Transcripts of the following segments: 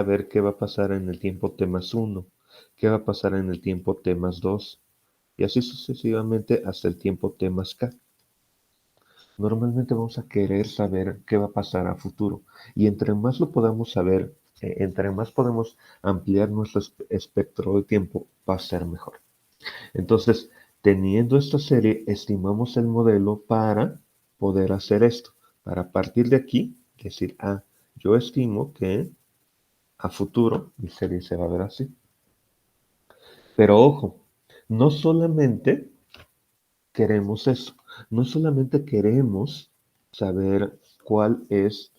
saber qué va a pasar en el tiempo t más 1, qué va a pasar en el tiempo t más 2, y así sucesivamente hasta el tiempo t más k. Normalmente vamos a querer saber qué va a pasar a futuro, y entre más lo podamos saber, entre más podemos ampliar nuestro espectro de tiempo, va a ser mejor. Entonces, teniendo esta serie, estimamos el modelo para poder hacer esto. Para partir de aquí, decir, yo estimo que a futuro mi serie se va a ver así. Pero ojo, no solamente queremos eso, no solamente queremos saber cuál es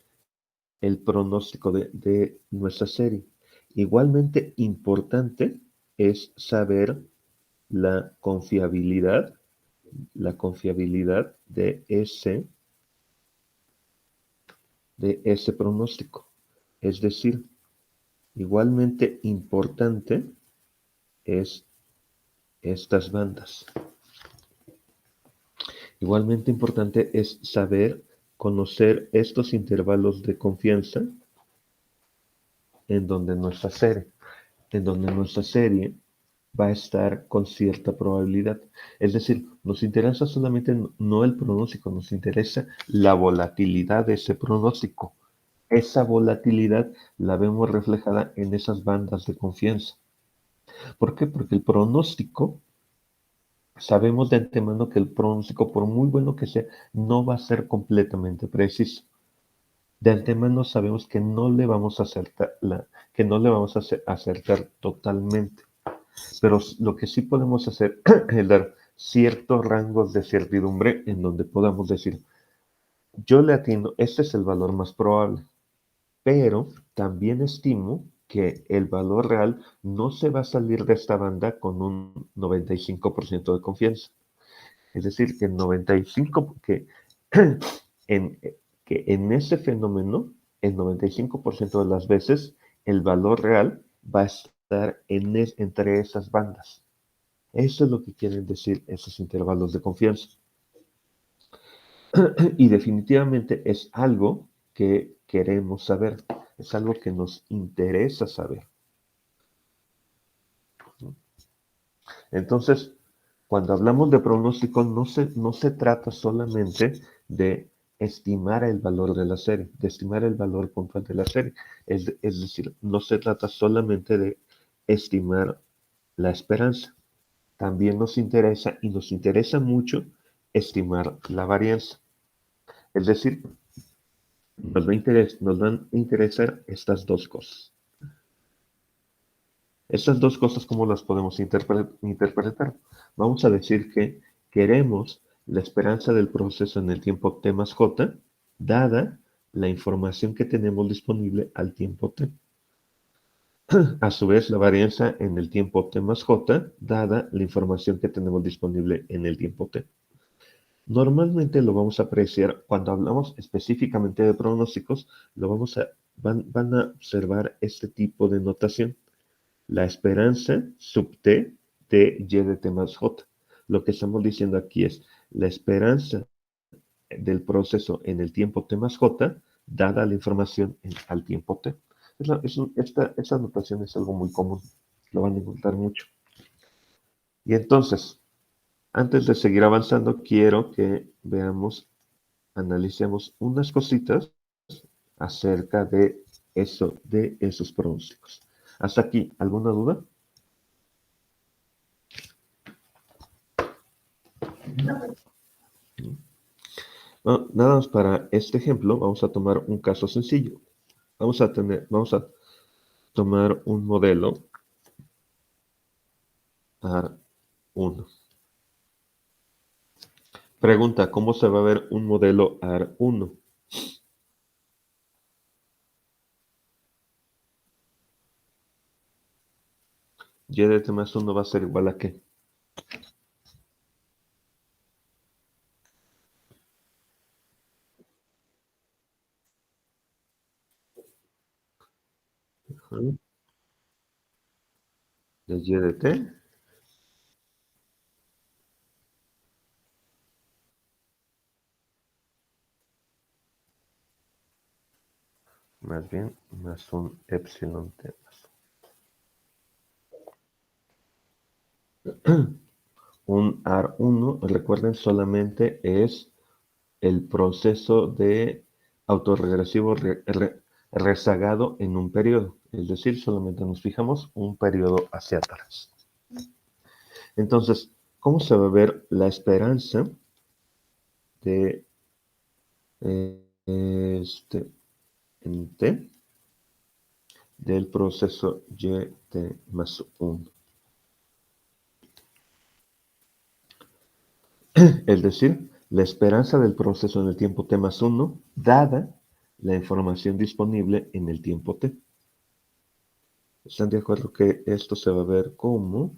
el pronóstico de nuestra serie. Igualmente importante es saber la confiabilidad de ese pronóstico. Es decir, igualmente importante es estas bandas. Igualmente importante es saber conocer estos intervalos de confianza en donde nuestra serie va a estar con cierta probabilidad. Es decir, nos interesa solamente no el pronóstico, nos interesa la volatilidad de ese pronóstico. Esa volatilidad la vemos reflejada en esas bandas de confianza. ¿Por qué? Porque el pronóstico, sabemos de antemano que el pronóstico, por muy bueno que sea, no va a ser completamente preciso. De antemano sabemos que no le vamos a acertar totalmente. Pero lo que sí podemos hacer es dar ciertos rangos de certidumbre en donde podamos decir, yo le atino, este es el valor más probable, pero también estimo que el valor real no se va a salir de esta banda con un 95% de confianza. Es decir, que, 95, en, que en ese fenómeno, el 95% de las veces, el valor real va a estar entre esas bandas. Eso es lo que quieren decir esos intervalos de confianza. Y definitivamente es algo que queremos saber, es algo que nos interesa saber. Entonces, cuando hablamos de pronóstico, no se trata solamente de estimar el valor de la serie, de estimar el valor puntual de la serie. Es decir, no se trata solamente de estimar la esperanza. También nos interesa, y nos interesa mucho, estimar la varianza. Es decir, nos van a interesar estas dos cosas. Estas dos cosas, ¿cómo las podemos interpretar? Vamos a decir que queremos la esperanza del proceso en el tiempo t más j, dada la información que tenemos disponible al tiempo t. A su vez, la varianza en el tiempo t más j, dada la información que tenemos disponible en el tiempo t. Normalmente lo vamos a apreciar cuando hablamos específicamente de pronósticos, van a observar este tipo de notación. La esperanza sub t de y de t más j. Lo que estamos diciendo aquí es la esperanza del proceso en el tiempo t más j, dada la información al tiempo t. Esta notación es algo muy común, lo van a encontrar mucho. Y entonces, antes de seguir avanzando, quiero que analicemos unas cositas acerca de esos pronósticos. Hasta aquí, ¿alguna duda? Bueno, nada más para este ejemplo, vamos a tomar un caso sencillo. Vamos a tomar un modelo AR1. Pregunta, ¿cómo se va a ver un modelo AR1? Y de t más 1 va a ser igual a ¿qué? De y de t. más bien, más un epsilon t más un AR1, recuerden, solamente es el proceso de autorregresivo rezagado en un periodo, es decir, solamente nos fijamos un periodo hacia atrás. Entonces, ¿cómo se va a ver la esperanza de en t del proceso y_t más 1? Es decir, la esperanza del proceso en el tiempo t más 1, dada la información disponible en el tiempo t. ¿Están de acuerdo que esto se va a ver como?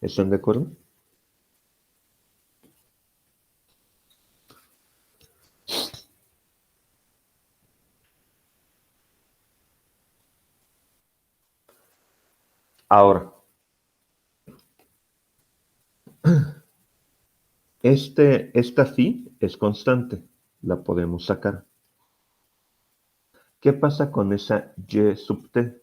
¿Están de acuerdo? Ahora, esta phi es constante, la podemos sacar. ¿Qué pasa con esa y sub t?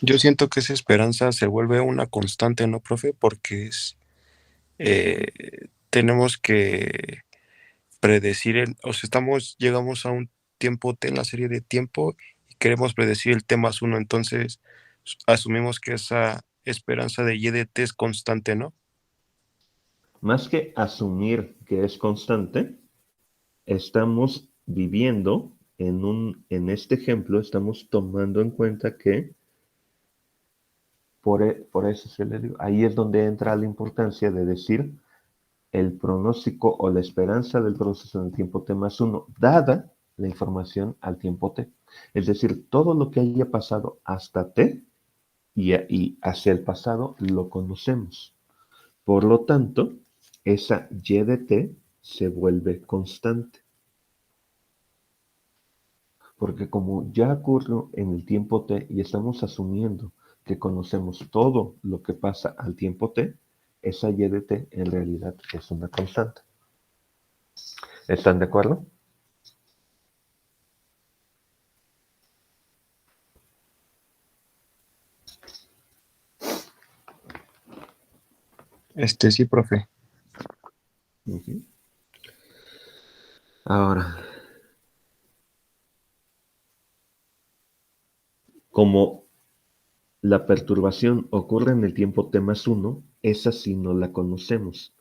Yo siento que esa esperanza se vuelve una constante, ¿no, profe? Porque tenemos que predecir o sea, llegamos a un tiempo T en la serie de tiempo y queremos predecir el T más uno, entonces asumimos que esa esperanza de Y de T es constante, ¿no? Más que asumir que es constante, estamos viviendo en este ejemplo, estamos tomando en cuenta que por eso se le digo, ahí es donde entra la importancia de decir el pronóstico o la esperanza del proceso en el tiempo t más 1, dada la información al tiempo t. Es decir, todo lo que haya pasado hasta t y hacia el pasado lo conocemos. Por lo tanto, esa y de t se vuelve constante. Porque como ya ocurrió en el tiempo t y estamos asumiendo que conocemos todo lo que pasa al tiempo t, esa y de t en realidad es una constante. ¿Están de acuerdo? Sí, profe. Uh-huh. Ahora, como la perturbación ocurre en el tiempo t más 1, esa sí no la conocemos.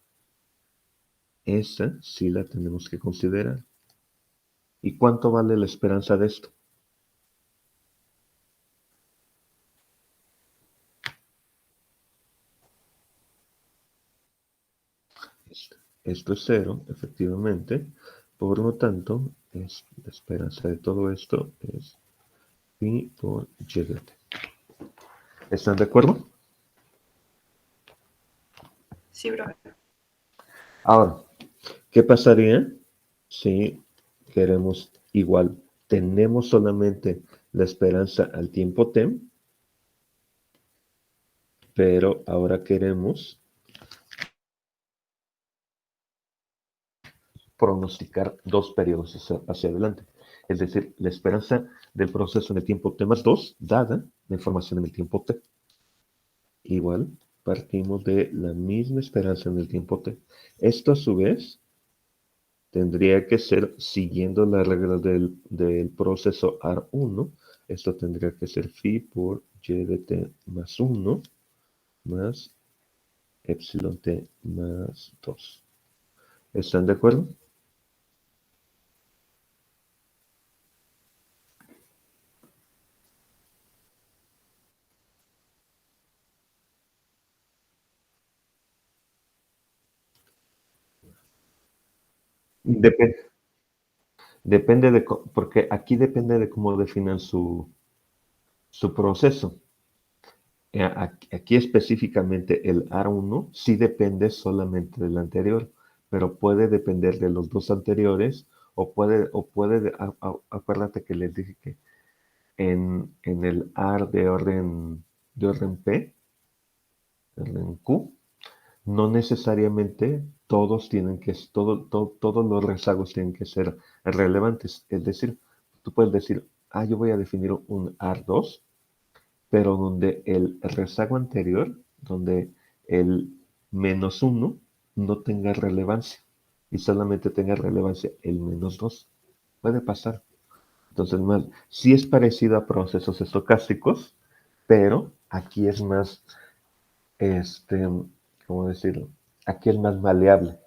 Esa sí la tenemos que considerar. ¿Y cuánto vale la esperanza de esto? Esto es 0, efectivamente. Por lo tanto, la esperanza de todo esto es pi por y de t. ¿Están de acuerdo? Sí, profe. Ahora, ¿qué pasaría si queremos igual? Tenemos solamente la esperanza al tiempo t, pero ahora queremos pronosticar dos periodos hacia adelante. Es decir, la esperanza del proceso en el tiempo t más 2, dada la información en el tiempo t. Igual, partimos de la misma esperanza en el tiempo t. Esto a su vez tendría que ser siguiendo la regla del proceso AR1. Esto tendría que ser phi por y de t más 1 más epsilon t más 2. ¿Están de acuerdo? Depende. Depende de, porque aquí depende de cómo definan su proceso. Aquí específicamente el AR1 sí depende solamente del anterior, pero puede depender de los dos anteriores acuérdate que les dije que en el AR de orden P, orden Q, no necesariamente todos los rezagos tienen que ser relevantes. Es decir, tú puedes decir, yo voy a definir un AR2, pero donde el rezago anterior, donde el -1 no tenga relevancia y solamente tenga relevancia el -2. Puede pasar. Entonces, sí es parecido a procesos estocásticos, pero aquí es más, ¿cómo decirlo? Aquí es más maleable.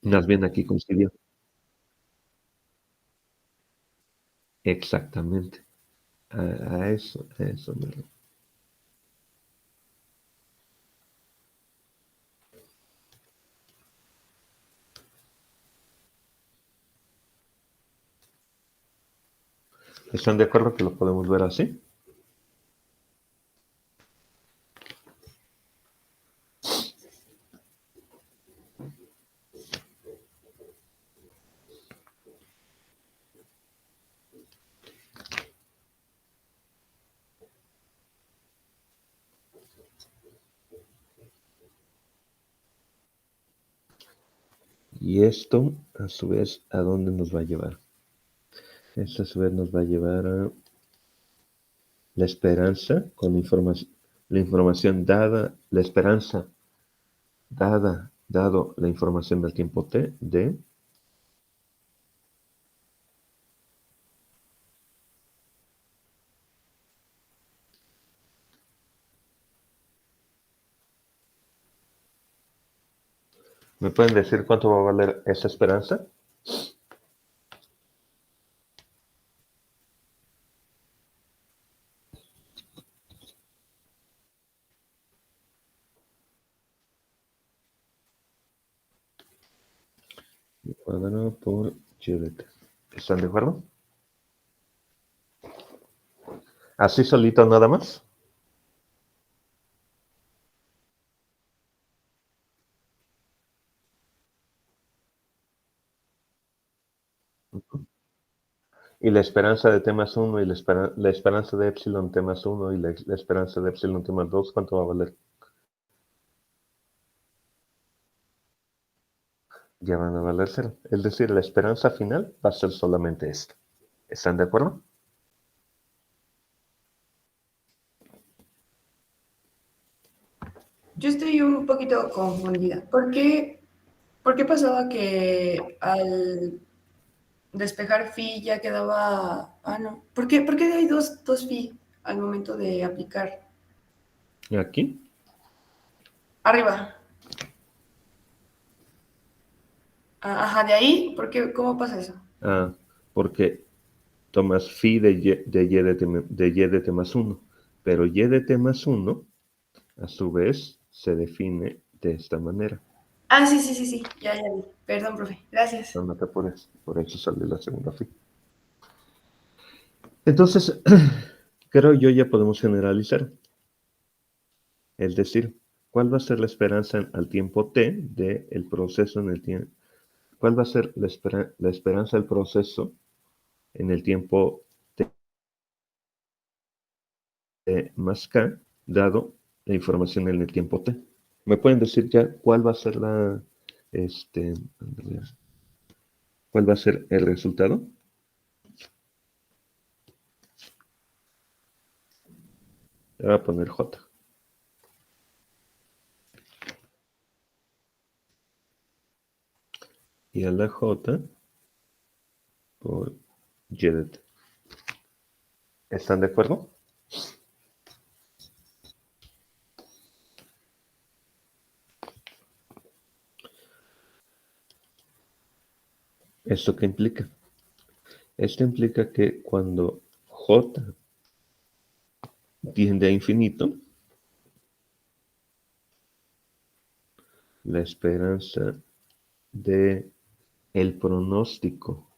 Más bien aquí coincidió. Exactamente. A eso. ¿Están de acuerdo que lo podemos ver así? Y esto, a su vez, ¿a dónde nos va a llevar? Esto, a su vez, nos va a llevar a la esperanza con la información dada, la esperanza dado la información del tiempo t de. ¿Me pueden decir cuánto va a valer esa esperanza? Cuadrado por y de t. ¿Están de acuerdo? Así solito nada más. Y la esperanza de t más 1 y la esperanza de epsilon t más 1 y la esperanza de epsilon t más 2, ¿cuánto va a valer? Ya van a valer 0. Es decir, la esperanza final va a ser solamente esta. ¿Están de acuerdo? Yo estoy un poquito confundida. ¿Por qué pasaba que al despejar phi ya quedaba... no. ¿Por qué hay dos phi al momento de aplicar? ¿Y aquí? Arriba. Ajá, de ahí, ¿cómo pasa eso? Porque tomas phi de t más 1, pero y de t más 1, a su vez, se define de esta manera. Sí, ya vi. Perdón, profe. Gracias. No te apures, por eso sale la segunda phi. Entonces, creo yo ya podemos generalizar. Es decir, ¿cuál va a ser la esperanza al tiempo t del proceso en el tiempo? ¿Cuál va a ser la esperanza del proceso en el tiempo t más k, dado la información en el tiempo t? ¿Me pueden decir ya cuál va a ser cuál va a ser el resultado? Le voy a poner J. Y a la J por Y de t. ¿Están de acuerdo? ¿Esto qué implica? Esto implica que cuando J tiende a infinito, la esperanza de el pronóstico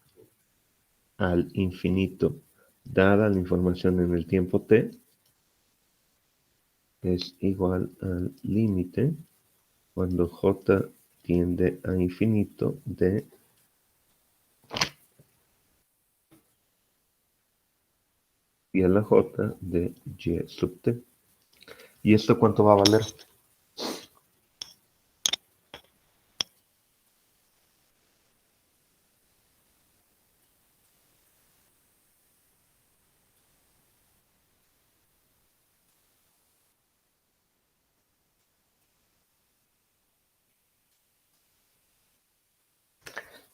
al infinito dada la información en el tiempo t, es igual al límite cuando j tiende a infinito de y a la j de y sub t. ¿Y esto cuánto va a valer?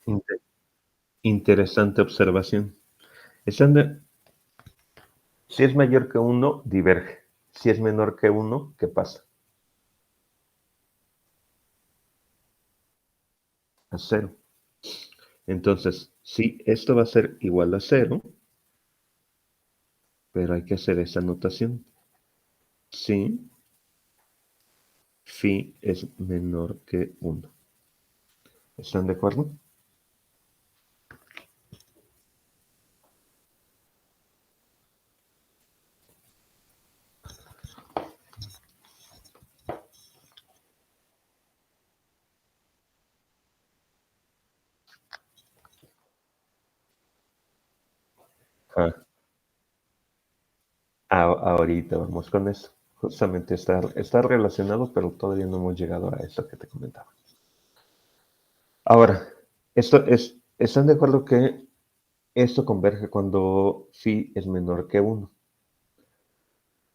Inte- Interesante observación. Están si es mayor que 1, diverge. Si es menor que 1, ¿qué pasa? A 0. Entonces, sí, esto va a ser igual a 0, pero hay que hacer esa notación. Si phi es menor que 1. ¿Están de acuerdo? Ah, ahorita vamos con eso. Justamente está relacionado, pero todavía no hemos llegado a eso que te comentaba. Ahora, ¿están de acuerdo que esto converge cuando phi es menor que 1?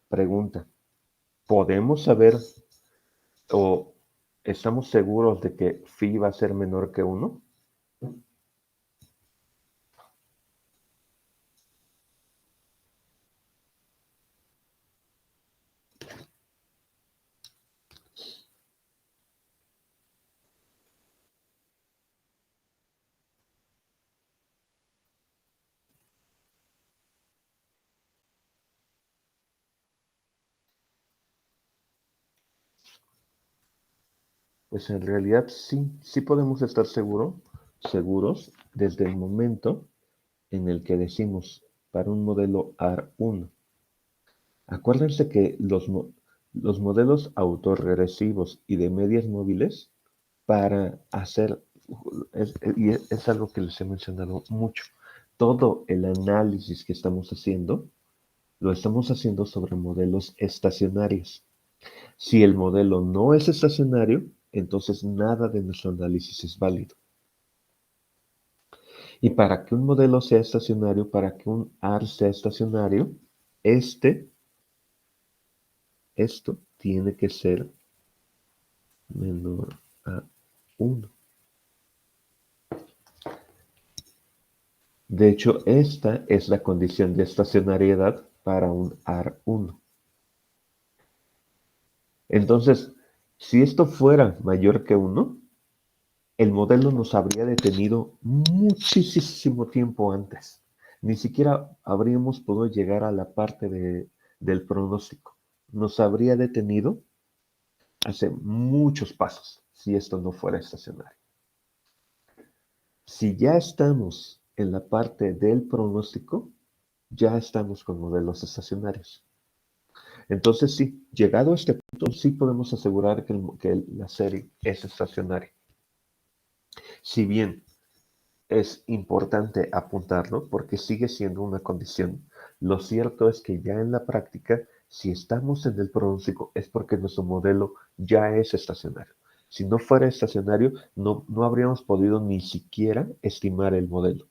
Pregunta, ¿podemos saber o estamos seguros de que phi va a ser menor que 1? Pues en realidad sí podemos estar seguros desde el momento en el que decimos para un modelo AR1. Acuérdense que los modelos autorregresivos y de medias móviles para hacer, y es algo que les he mencionado mucho, todo el análisis que estamos haciendo, lo estamos haciendo sobre modelos estacionarios. Si el modelo no es estacionario, entonces nada de nuestro análisis es válido. Y para que un modelo sea estacionario, para que un AR sea estacionario, esto tiene que ser menor a 1. De hecho, esta es la condición de estacionariedad para un AR1. Entonces, si esto fuera mayor que 1, el modelo nos habría detenido muchísimo tiempo antes. Ni siquiera habríamos podido llegar a la parte del pronóstico. Nos habría detenido hace muchos pasos si esto no fuera estacionario. Si ya estamos en la parte del pronóstico, ya estamos con modelos estacionarios. Entonces, sí, llegado a este punto, sí podemos asegurar que la serie es estacionaria. Si bien es importante apuntarlo porque sigue siendo una condición, lo cierto es que ya en la práctica, si estamos en el pronóstico, es porque nuestro modelo ya es estacionario. Si no fuera estacionario, no habríamos podido ni siquiera estimar el modelo.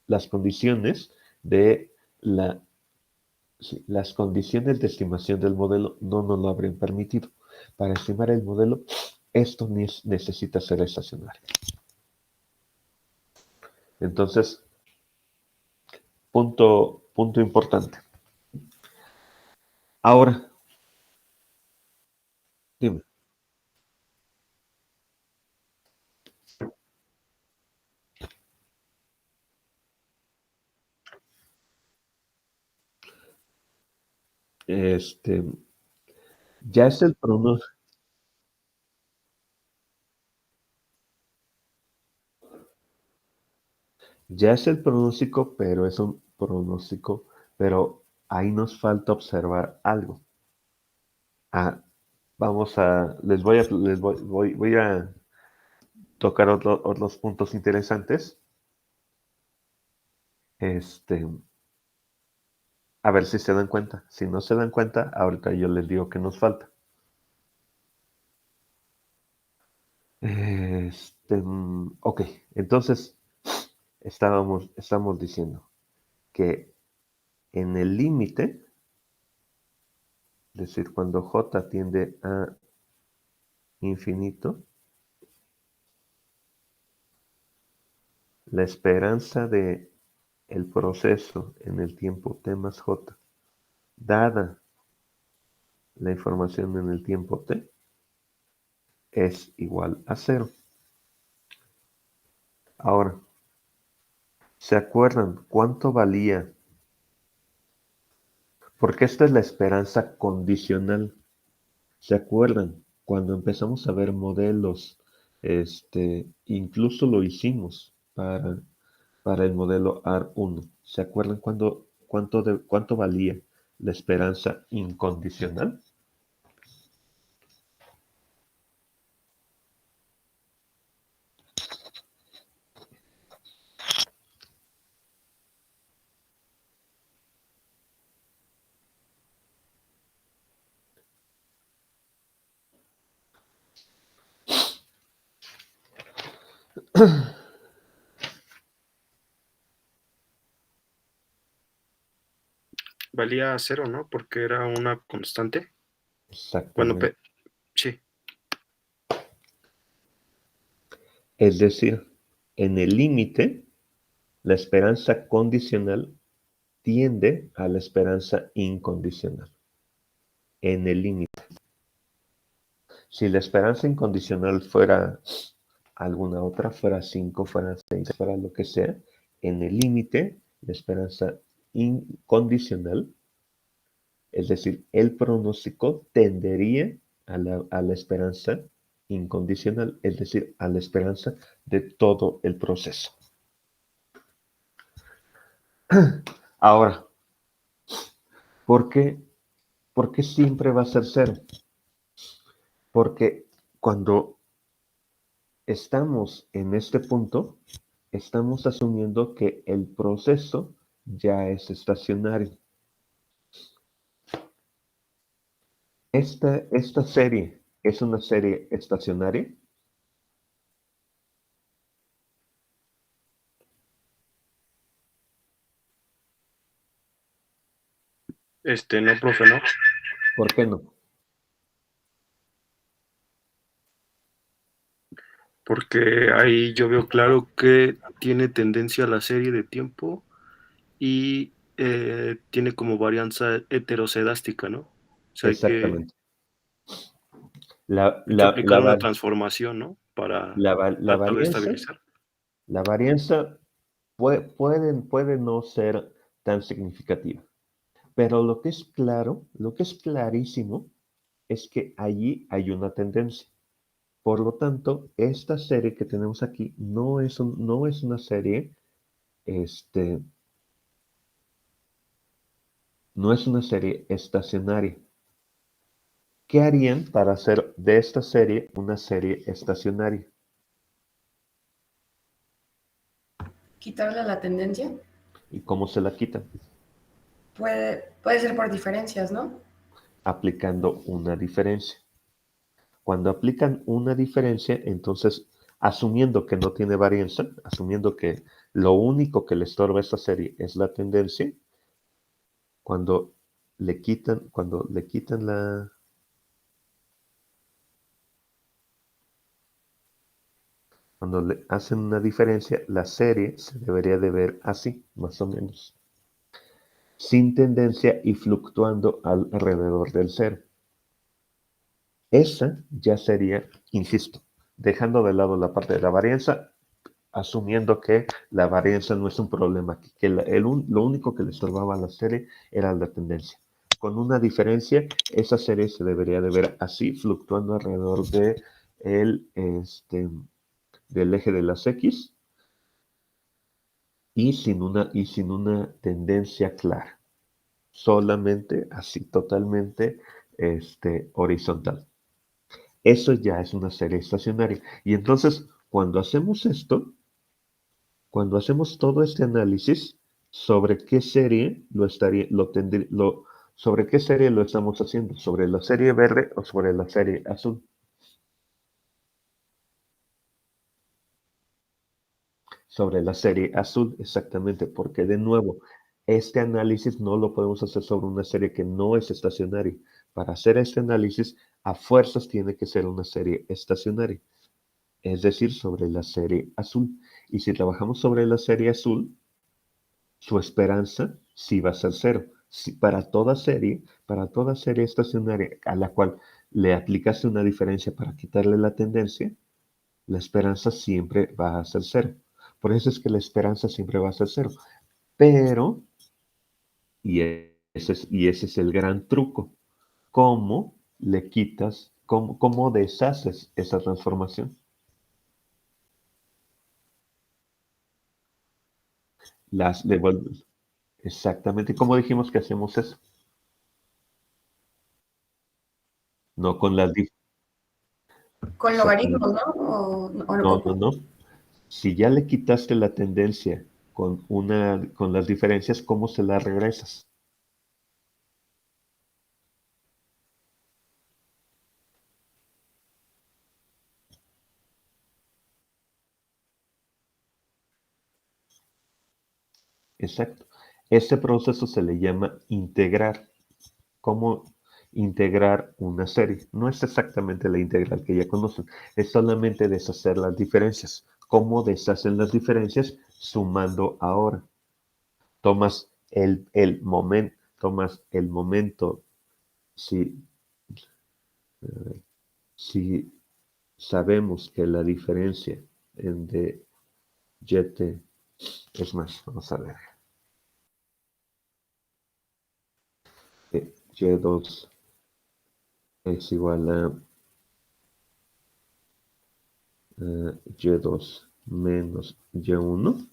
Las condiciones de la Sí, las condiciones de estimación del modelo no nos lo habrían permitido. Para estimar el modelo, esto necesita ser estacionario. Entonces, punto importante. Ahora, dime, este, ya es el pronóstico, pero es un pronóstico, pero ahí nos falta observar algo. Voy a tocar otros puntos interesantes. A ver si se dan cuenta. Si no se dan cuenta, ahorita yo les digo que nos falta. Ok, entonces estamos diciendo que en el límite, es decir, cuando j tiende a infinito, la esperanza de el proceso en el tiempo t más j, dada la información en el tiempo t, es igual a 0. Ahora, ¿se acuerdan cuánto valía? Porque esta es la esperanza condicional. ¿Se acuerdan? Cuando empezamos a ver modelos, incluso lo hicimos para el modelo AR1. ¿Se acuerdan cuánto valía la esperanza incondicional? Valía 0, ¿no? Porque era una constante. Bueno, Exactamente. sí. Es decir, en el límite, la esperanza condicional tiende a la esperanza incondicional. En el límite. Si la esperanza incondicional fuera alguna otra, fuera 5, fuera 6, fuera lo que sea, en el límite, la esperanza incondicional, es decir, el pronóstico tendería a la esperanza incondicional, es decir, a la esperanza de todo el proceso. Ahora, ¿por qué siempre va a ser 0? Porque cuando estamos en este punto, estamos asumiendo que el proceso ya es estacionario. Esta serie es una serie estacionaria. No, profe, no. ¿Por qué no? Porque ahí yo veo claro que tiene tendencia a la serie de tiempo y tiene como varianza heterocedástica, ¿no? O sea, Exactamente. hay que aplicar una transformación, ¿no? Para La tratar de varianza, estabilizar. la varianza puede no ser tan significativa, pero lo que es claro, lo que es clarísimo, es que allí hay una tendencia. Por lo tanto, esta serie que tenemos aquí no es una serie, no es una serie estacionaria. ¿Qué harían para hacer de esta serie una serie estacionaria? ¿Quitarle la tendencia? ¿Y cómo se la quitan? Puede ser por diferencias, ¿no? Aplicando una diferencia. Cuando aplican una diferencia, entonces, asumiendo que no tiene varianza, asumiendo que lo único que le estorba a esta serie es la tendencia, cuando le quitan cuando le hacen una diferencia, la serie se debería de ver así, más o menos, sin tendencia y fluctuando alrededor del 0. Esa ya sería, insisto, dejando de lado la parte de la varianza, asumiendo que la varianza no es un problema aquí, que lo único que le estorbaba a la serie era la tendencia. Con una diferencia, esa serie se debería de ver así, fluctuando alrededor del eje de las X, y sin una tendencia clara, solamente así, totalmente horizontal. Eso ya es una serie estacionaria. Y entonces, cuando hacemos esto, cuando hacemos todo este análisis, ¿sobre qué serie sobre qué serie lo estamos haciendo? ¿Sobre la serie verde o sobre la serie azul? Sobre la serie azul, exactamente, porque de nuevo, este análisis no lo podemos hacer sobre una serie que no es estacionaria. Para hacer este análisis, a fuerzas tiene que ser una serie estacionaria, es decir, sobre la serie azul. Y si trabajamos sobre la serie azul, su esperanza sí va a ser cero. Si para toda serie estacionaria a la cual le aplicaste una diferencia para quitarle la tendencia, la esperanza siempre va a ser cero. Por eso es que la esperanza siempre va a ser cero. Pero, y ese es el gran truco, ¿cómo le quitas, cómo deshaces esa transformación? Las devuelves. Exactamente. ¿Cómo dijimos que hacemos eso? No con las... Con Exactamente. logaritmos, ¿no? O no, No, no, ¿cómo? no. Si ya le quitaste la tendencia con las diferencias, ¿cómo se las regresas? Exacto. Este proceso se le llama integrar. ¿Cómo integrar una serie? No es exactamente la integral que ya conocen, es solamente deshacer las diferencias. ¿Cómo deshacen las diferencias? Sumando ahora. Tomas el momento, si, si sabemos que la diferencia de YT es más, vamos a ver, Y2 es igual a Y2 menos Y1.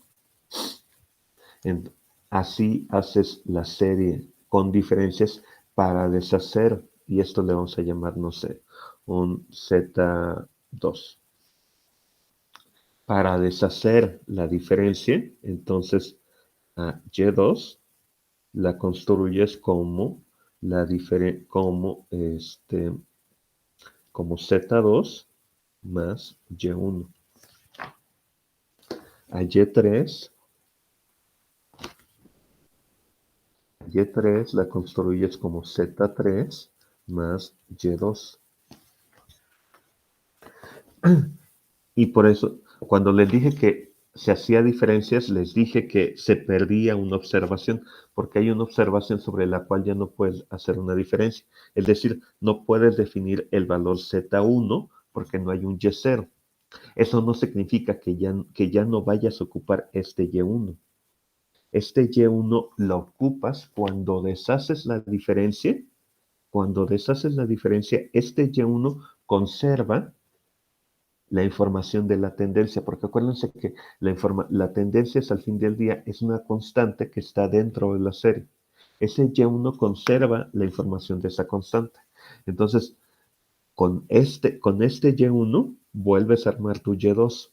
En- Así haces la serie con diferencias para deshacer, y esto le vamos a llamar, no sé, un Z2. Para deshacer la diferencia, entonces a Y2 la construyes como Z2 más Y1. A Y3 la construyes como Z3 más Y2. Y por eso, cuando les dije que se hacía diferencias, les dije que se perdía una observación, porque hay una observación sobre la cual ya no puedes hacer una diferencia. Es decir, no puedes definir el valor Z1 porque no hay un Y0. Eso no significa que ya no vayas a ocupar este Y1. Este Y1 lo ocupas cuando deshaces la diferencia. Cuando deshaces la diferencia, este Y1 conserva la información de la tendencia, porque acuérdense que la tendencia es al fin del día, es una constante que está dentro de la serie. Ese Y1 conserva la información de esa constante. Entonces, con este Y1 vuelves a armar tu Y2.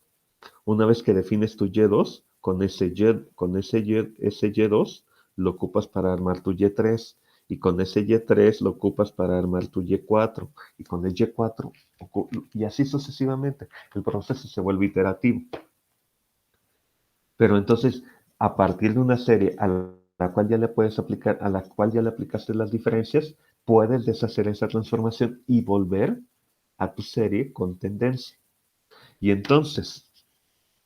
Una vez que defines tu Y2, ese Y2 lo ocupas para armar tu Y3, y con ese Y3 lo ocupas para armar tu Y4, y con el Y4, y así sucesivamente. El proceso se vuelve iterativo. Pero entonces, a partir de una serie a la cual ya le aplicaste las diferencias, puedes deshacer esa transformación y volver a tu serie con tendencia. Y entonces,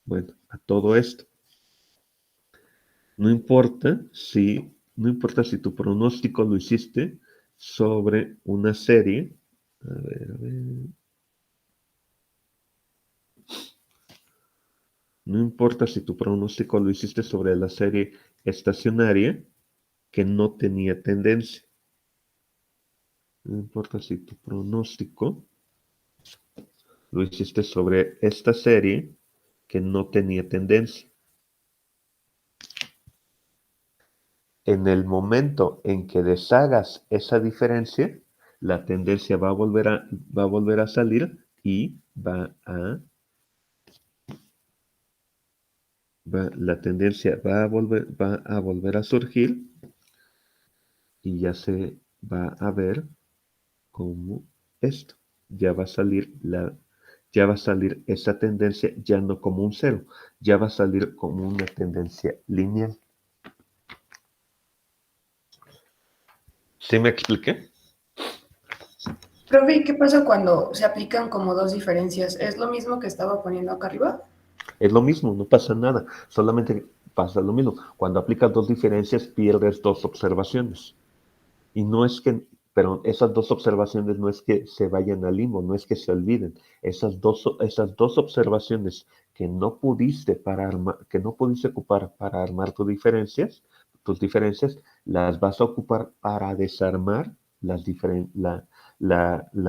bueno, a todo esto, no importa si tu pronóstico lo hiciste sobre una serie. A ver. No importa si tu pronóstico lo hiciste sobre la serie estacionaria que no tenía tendencia. No importa si tu pronóstico lo hiciste sobre esta serie que no tenía tendencia. en el momento en que deshagas esa diferencia, la tendencia va a volver a salir y la tendencia va a volver a surgir y ya se va a ver como esto. Ya va a salir ya va a salir esa tendencia ya no como un cero, ya va a salir como una tendencia lineal. ¿Sí me expliqué? Profe, ¿y qué pasa cuando se aplican como dos diferencias? ¿Es lo mismo que estaba poniendo acá arriba? Es lo mismo, no pasa nada, solamente pasa lo mismo. Cuando aplicas dos diferencias pierdes dos observaciones. Y no es que, pero esas dos observaciones no es que se vayan al limbo, no es que se olviden. Esas dos observaciones que no pudiste que no pudiste ocupar para armar tus diferencias, las vas a ocupar para desarmar la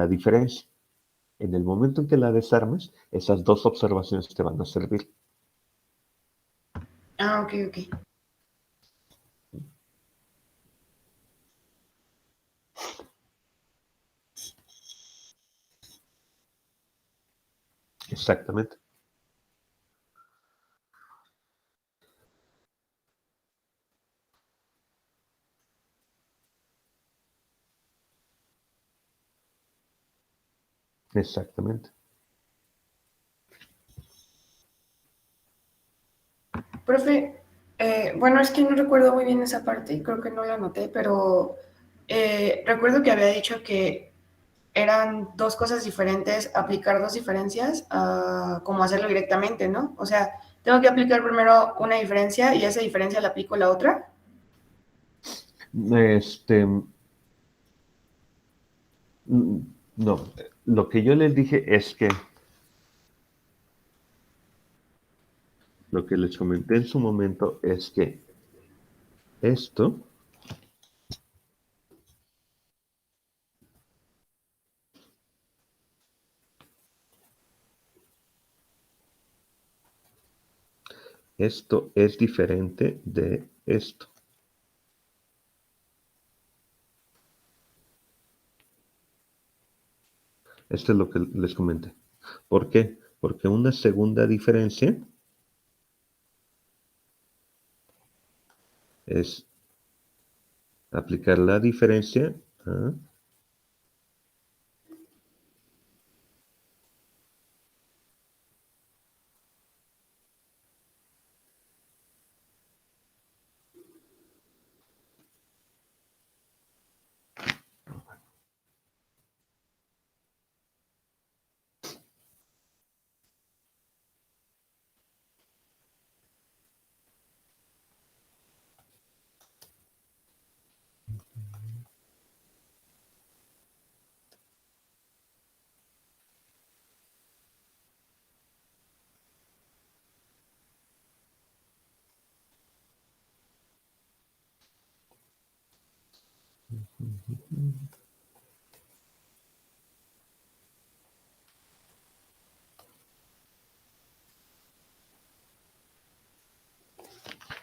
diferencia. En el momento en que la desarmes, esas dos observaciones te van a servir. Ah, ok, ok. Exactamente. Exactamente. Profe, bueno, es que no recuerdo muy bien esa parte, creo que no la anoté, pero recuerdo que había dicho que eran dos cosas diferentes, aplicar dos diferencias a como hacerlo directamente, ¿no? O sea, tengo que aplicar primero una diferencia y esa diferencia la aplico la otra. Este, no, lo que yo les dije es que lo que les comenté en su momento es que esto es diferente de esto. Esto es lo que les comenté. ¿Por qué? Porque una segunda diferencia es aplicar la diferencia a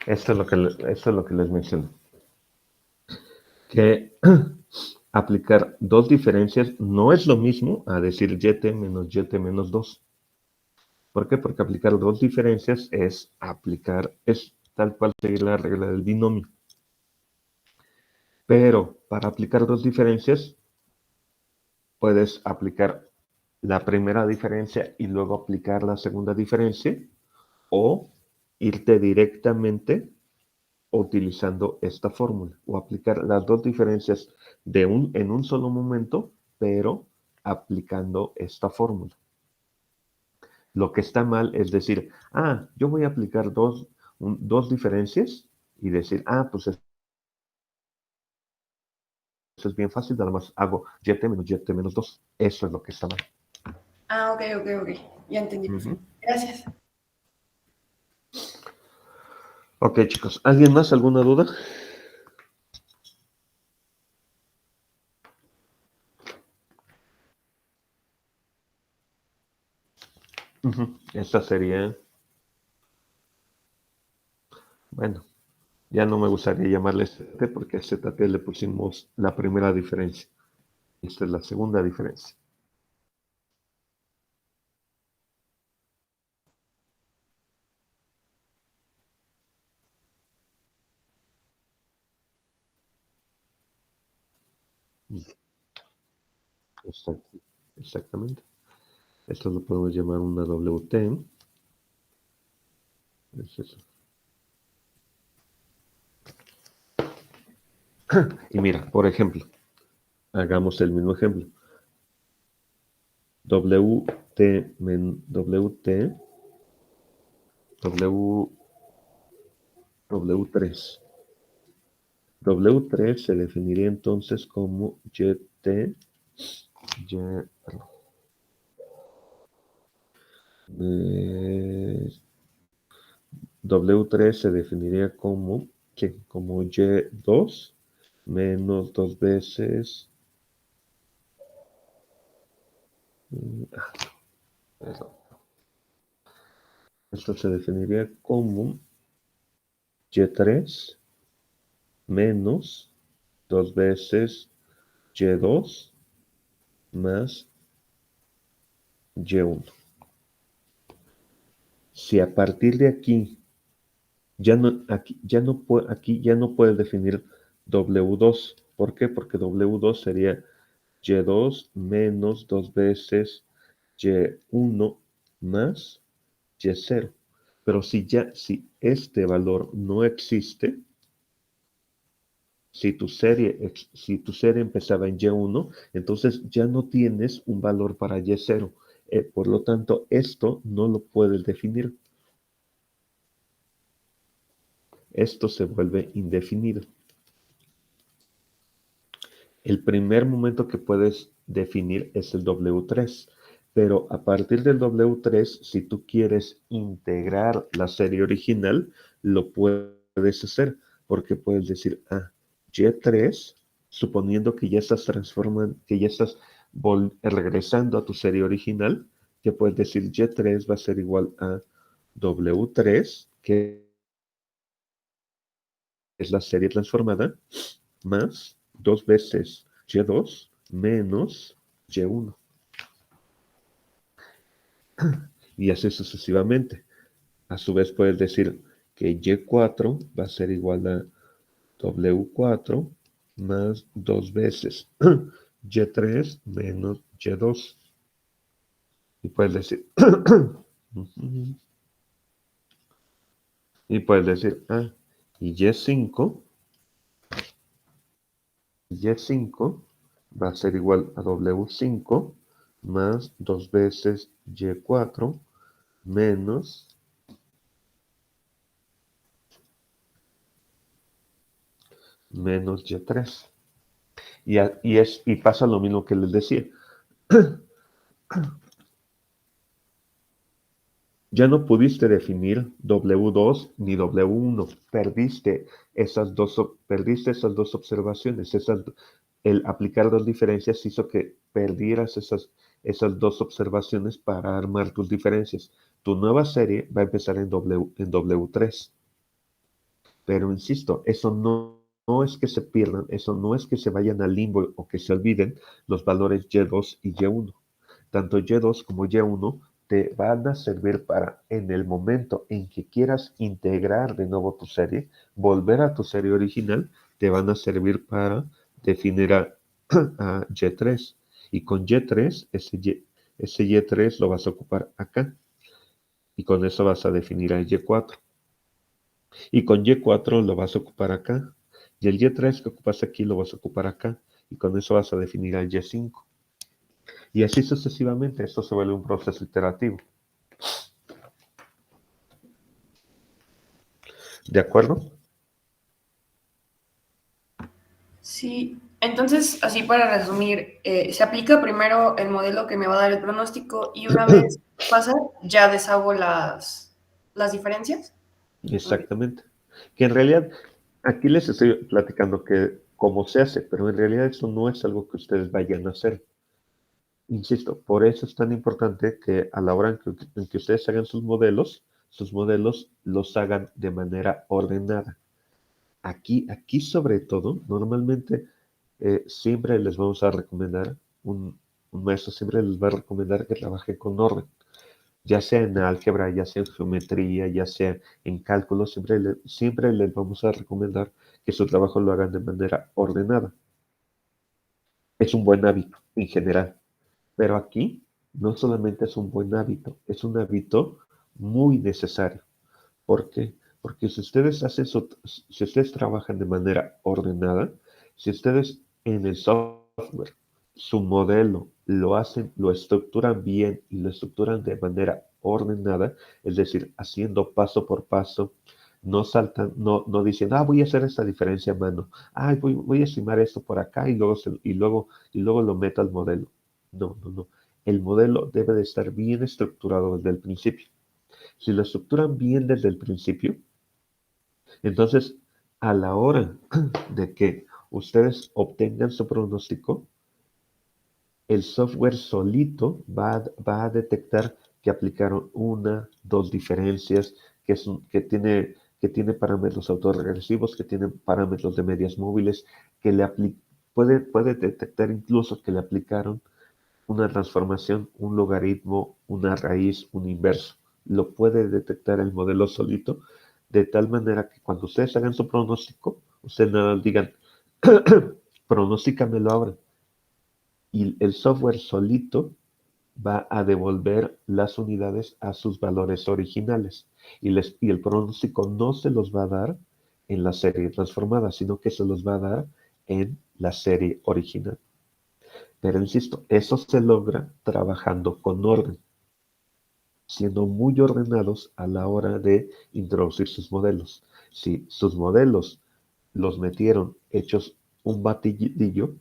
esto es lo que les menciono. Que aplicar dos diferencias no es lo mismo a decir yt menos yt menos 2. ¿Por qué? Porque aplicar dos diferencias es tal cual seguir la regla del binomio. Pero para aplicar dos diferencias, puedes aplicar la primera diferencia y luego aplicar la segunda diferencia, o irte directamente utilizando esta fórmula, o aplicar las dos diferencias en un solo momento, pero aplicando esta fórmula. Lo que está mal es decir, yo voy a aplicar dos diferencias y decir, pues eso es bien fácil, nada más hago yt menos 2. Eso es lo que está mal. Ah, ok, ok, ok. Ya entendí, profe. Gracias. Ok, chicos. ¿Alguien más? ¿Alguna duda? Esta sería, bueno, Ya no me gustaría llamarle ZT porque a ZT le pusimos la primera diferencia. Esta es la segunda diferencia. Exactamente. Esto lo podemos llamar una WT. Es eso. Y mira, por ejemplo, hagamos el mismo ejemplo. WT, WT, W3. W3 se definiría entonces como YT, W3 se definiría como, ¿qué? Como Y2 menos 2 veces, perdón. Esto se definiría como Y3 menos 2 veces Y2 más Y1. Si a partir de aquí aquí ya no puedes definir W2. ¿Por qué? Porque W2 sería Y2 menos 2 veces Y1 más Y0. Pero si este valor no existe, si tu serie empezaba en Y1, entonces ya no tienes un valor para Y0. Por lo tanto, esto no lo puedes definir. Esto se vuelve indefinido. El primer momento que puedes definir es el W3, pero a partir del W3, si tú quieres integrar la serie original, lo puedes hacer, porque puedes decir, Y3, suponiendo que ya estás que ya estás regresando a tu serie original, que puedes decir Y3 va a ser igual a W3, que es la serie transformada, más 2 veces Y2 menos Y1. Y así sucesivamente. A su vez puedes decir que Y4 va a ser igual a W4 más 2 veces Y3 menos Y2. Y puedes decir, y puedes decir, y Y5 va a ser igual a W5 más 2 veces Y4 menos Y3. Y pasa lo mismo que les decía. Ya no pudiste definir W2 ni W1. Perdiste esas dos observaciones. El aplicar dos diferencias hizo que perdieras esas dos observaciones para armar tus diferencias. Tu nueva serie va a empezar en W3. Pero insisto, eso no es que se pierdan, eso no es que se vayan al limbo o que se olviden los valores Y2 y Y1. Tanto Y2 como Y1 te van a servir para, en el momento en que quieras integrar de nuevo tu serie, volver a tu serie original, te van a servir para definir a Y3. Y con Y3, ese Y3 lo vas a ocupar acá. Y con eso vas a definir a Y4. Y con Y4 lo vas a ocupar acá. Y el Y3 que ocupas aquí lo vas a ocupar acá. Y con eso vas a definir al Y5. Y así sucesivamente. Esto se vuelve un proceso iterativo. ¿De acuerdo? Sí, entonces, así para resumir, se aplica primero el modelo que me va a dar el pronóstico y una vez pasa, ya deshago las diferencias. Ok. Exactamente. Que en realidad, aquí les estoy platicando que cómo se hace, pero en realidad eso no es algo que ustedes vayan a hacer. Insisto, por eso es tan importante que a la hora en que ustedes hagan sus modelos los hagan de manera ordenada. Aquí sobre todo, normalmente siempre les vamos a recomendar, un maestro siempre les va a recomendar que trabajen con orden, ya sea en álgebra, ya sea en geometría, ya sea en cálculo, siempre les vamos a recomendar que su trabajo lo hagan de manera ordenada. Es un buen hábito en general, pero aquí no solamente es un buen hábito, es un hábito muy necesario. ¿Por qué? Porque si ustedes trabajan de manera ordenada, si ustedes en el software, su modelo lo hacen, lo estructuran bien y lo estructuran de manera ordenada, es decir, haciendo paso por paso, no saltan, no dicen, voy a hacer esta diferencia a mano, voy a estimar esto por acá y luego lo meto al modelo. No, no, no. El modelo debe de estar bien estructurado desde el principio. Si lo estructuran bien desde el principio, entonces a la hora de que ustedes obtengan su pronóstico, el software solito va a detectar que aplicaron una, dos diferencias, que tiene parámetros autorregresivos, que tiene parámetros de medias móviles, que puede detectar incluso que le aplicaron una transformación, un logaritmo, una raíz, un inverso. Lo puede detectar el modelo solito, de tal manera que cuando ustedes hagan su pronóstico, ustedes nada más digan, pronósticamelo ahora. Y el software solito va a devolver las unidades a sus valores originales. Y el pronóstico no se los va a dar en la serie transformada, sino que se los va a dar en la serie original. Pero insisto, eso se logra trabajando con orden, siendo muy ordenados a la hora de introducir sus modelos. Si sus modelos los metieron hechos un batidillo,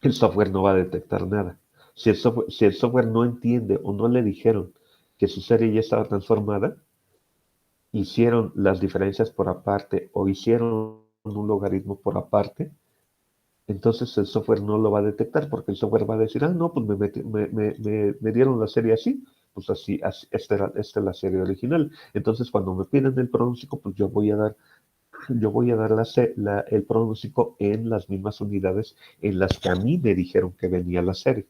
el software no va a detectar nada. Si el software no entiende o no le dijeron que su serie ya estaba transformada, hicieron las diferencias por aparte o hicieron un logaritmo por aparte, entonces el software no lo va a detectar porque el software va a decir, no, pues me dieron la serie así, pues así, esta es la serie original. Entonces cuando me piden el pronóstico, pues yo voy a dar el pronóstico en las mismas unidades en las que a mí me dijeron que venía la serie.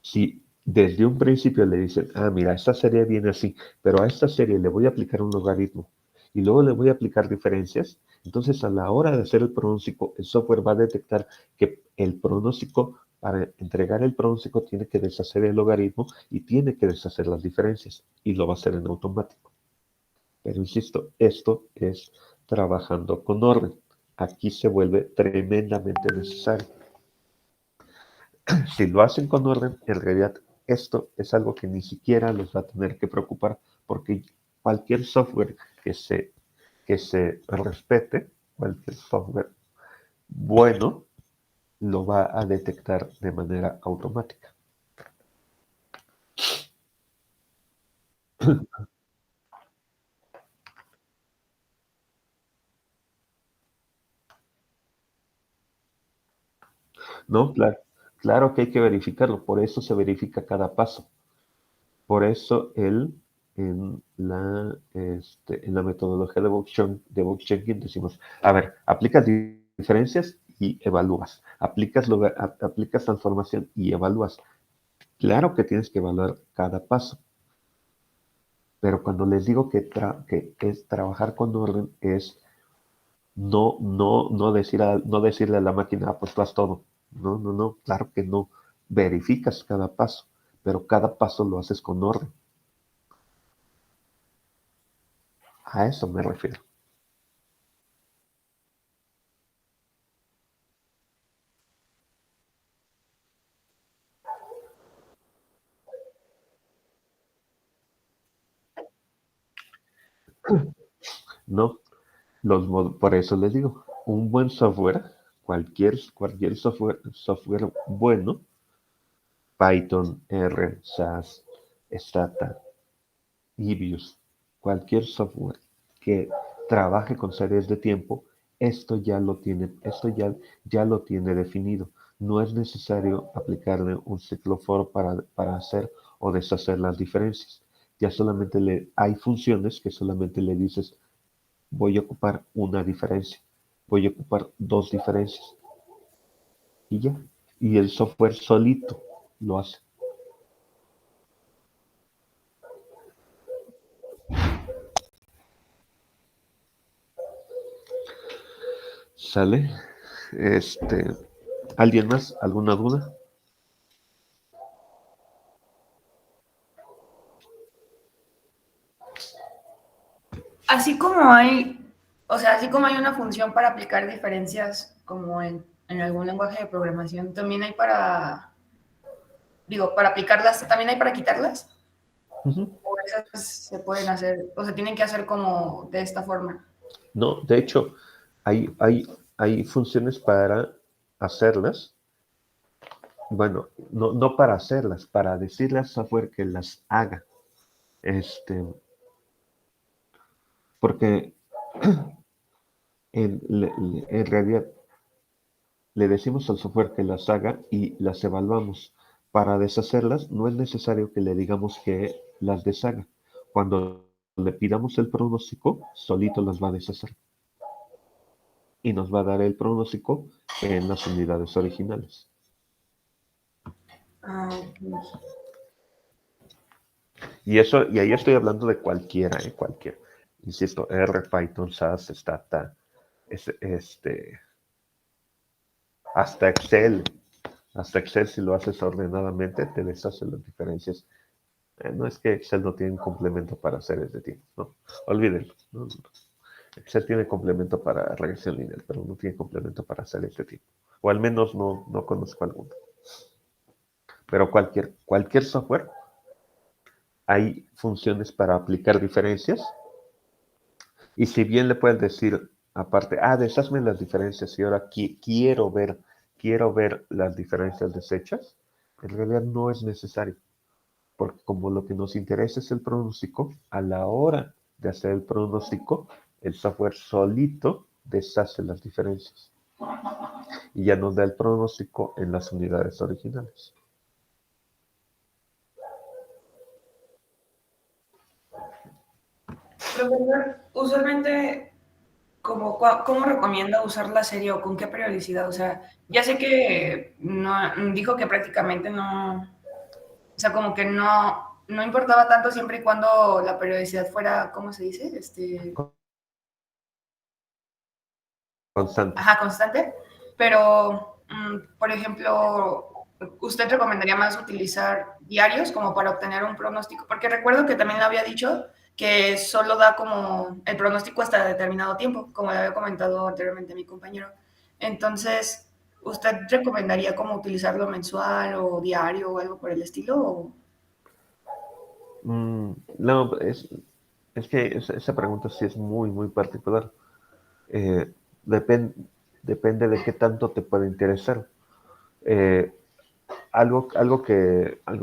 Si desde un principio le dicen, mira, esta serie viene así, pero a esta serie le voy a aplicar un logaritmo y luego le voy a aplicar diferencias, entonces a la hora de hacer el pronóstico, el software va a detectar que el pronóstico, para entregar el pronóstico, tiene que deshacer el logaritmo y tiene que deshacer las diferencias y lo va a hacer en automático. Pero insisto, esto es trabajando con orden. Aquí se vuelve tremendamente necesario. Si lo hacen con orden, en realidad esto es algo que ni siquiera los va a tener que preocupar porque cualquier software que se respete, cualquier software bueno, lo va a detectar de manera automática. No, claro que hay que verificarlo, por eso se verifica cada paso. Por eso en la metodología de Bootstrap decimos, a ver, aplicas diferencias y evalúas, aplicas transformación y evalúas. Claro que tienes que evaluar cada paso, pero cuando les digo que es trabajar con orden, es no decirle a la máquina, pues tú haz todo. No, no, no, claro que no. Verificas cada paso, pero cada paso lo haces con orden. A eso me refiero. No, por eso les digo, un buen software, cualquier software bueno, Python, R, SAS, Stata, Ibius, cualquier software que trabaje con series de tiempo, esto ya lo tiene definido. No es necesario aplicarle un ciclo for para hacer o deshacer las diferencias. Ya solamente hay funciones que solamente le dices, voy a ocupar una diferencia, voy a ocupar dos diferencias y ya. Y el software solito lo hace. ¿Sale? ¿Alguien más? ¿Alguna duda? Así como hay, o sea, así como hay una función para aplicar diferencias como en algún lenguaje de programación, también hay para, digo, para aplicarlas, también hay para quitarlas. Uh-huh. O esas se pueden hacer, o se tienen que hacer como de esta forma. No, de hecho, hay funciones para hacerlas. Bueno, no para hacerlas, para decirle al software que las haga. Porque en realidad le decimos al software que las haga y las evaluamos. Para deshacerlas, no es necesario que le digamos que las deshaga. Cuando le pidamos el pronóstico, solito las va a deshacer. Y nos va a dar el pronóstico en las unidades originales. Ah, ok. Y ahí estoy hablando de cualquiera, cualquiera. Insisto, R, Python, SAS, Stata, hasta Excel. Hasta Excel, si lo haces ordenadamente, te deshace las diferencias. No es que Excel no tiene un complemento para hacer este tipo, no. Olvídenlo. No. Excel tiene complemento para regresión lineal, pero no tiene complemento para hacer este tipo. O al menos no conozco alguno. Pero cualquier software, hay funciones para aplicar diferencias. Y si bien le puedes decir, aparte, deshazme las diferencias y ahora quiero ver las diferencias deshechas, en realidad no es necesario. Porque como lo que nos interesa es el pronóstico, a la hora de hacer el pronóstico, el software solito deshace las diferencias y ya nos da el pronóstico en las unidades originales. Profesor, usualmente, ¿cómo recomienda usar la serie o con qué periodicidad? O sea, ya sé que no, dijo que prácticamente no, o sea, como que no importaba tanto siempre y cuando la periodicidad fuera, ¿cómo se dice? Constante. Ajá, constante. Pero, por ejemplo, ¿usted recomendaría más utilizar diarios como para obtener un pronóstico? Porque recuerdo que también le había dicho que solo da como el pronóstico hasta determinado tiempo, como le había comentado anteriormente mi compañero. Entonces, ¿usted recomendaría como utilizarlo mensual o diario o algo por el estilo? No, es que esa pregunta sí es muy, muy particular. Eh, depende de qué tanto te puede interesar. Eh, algo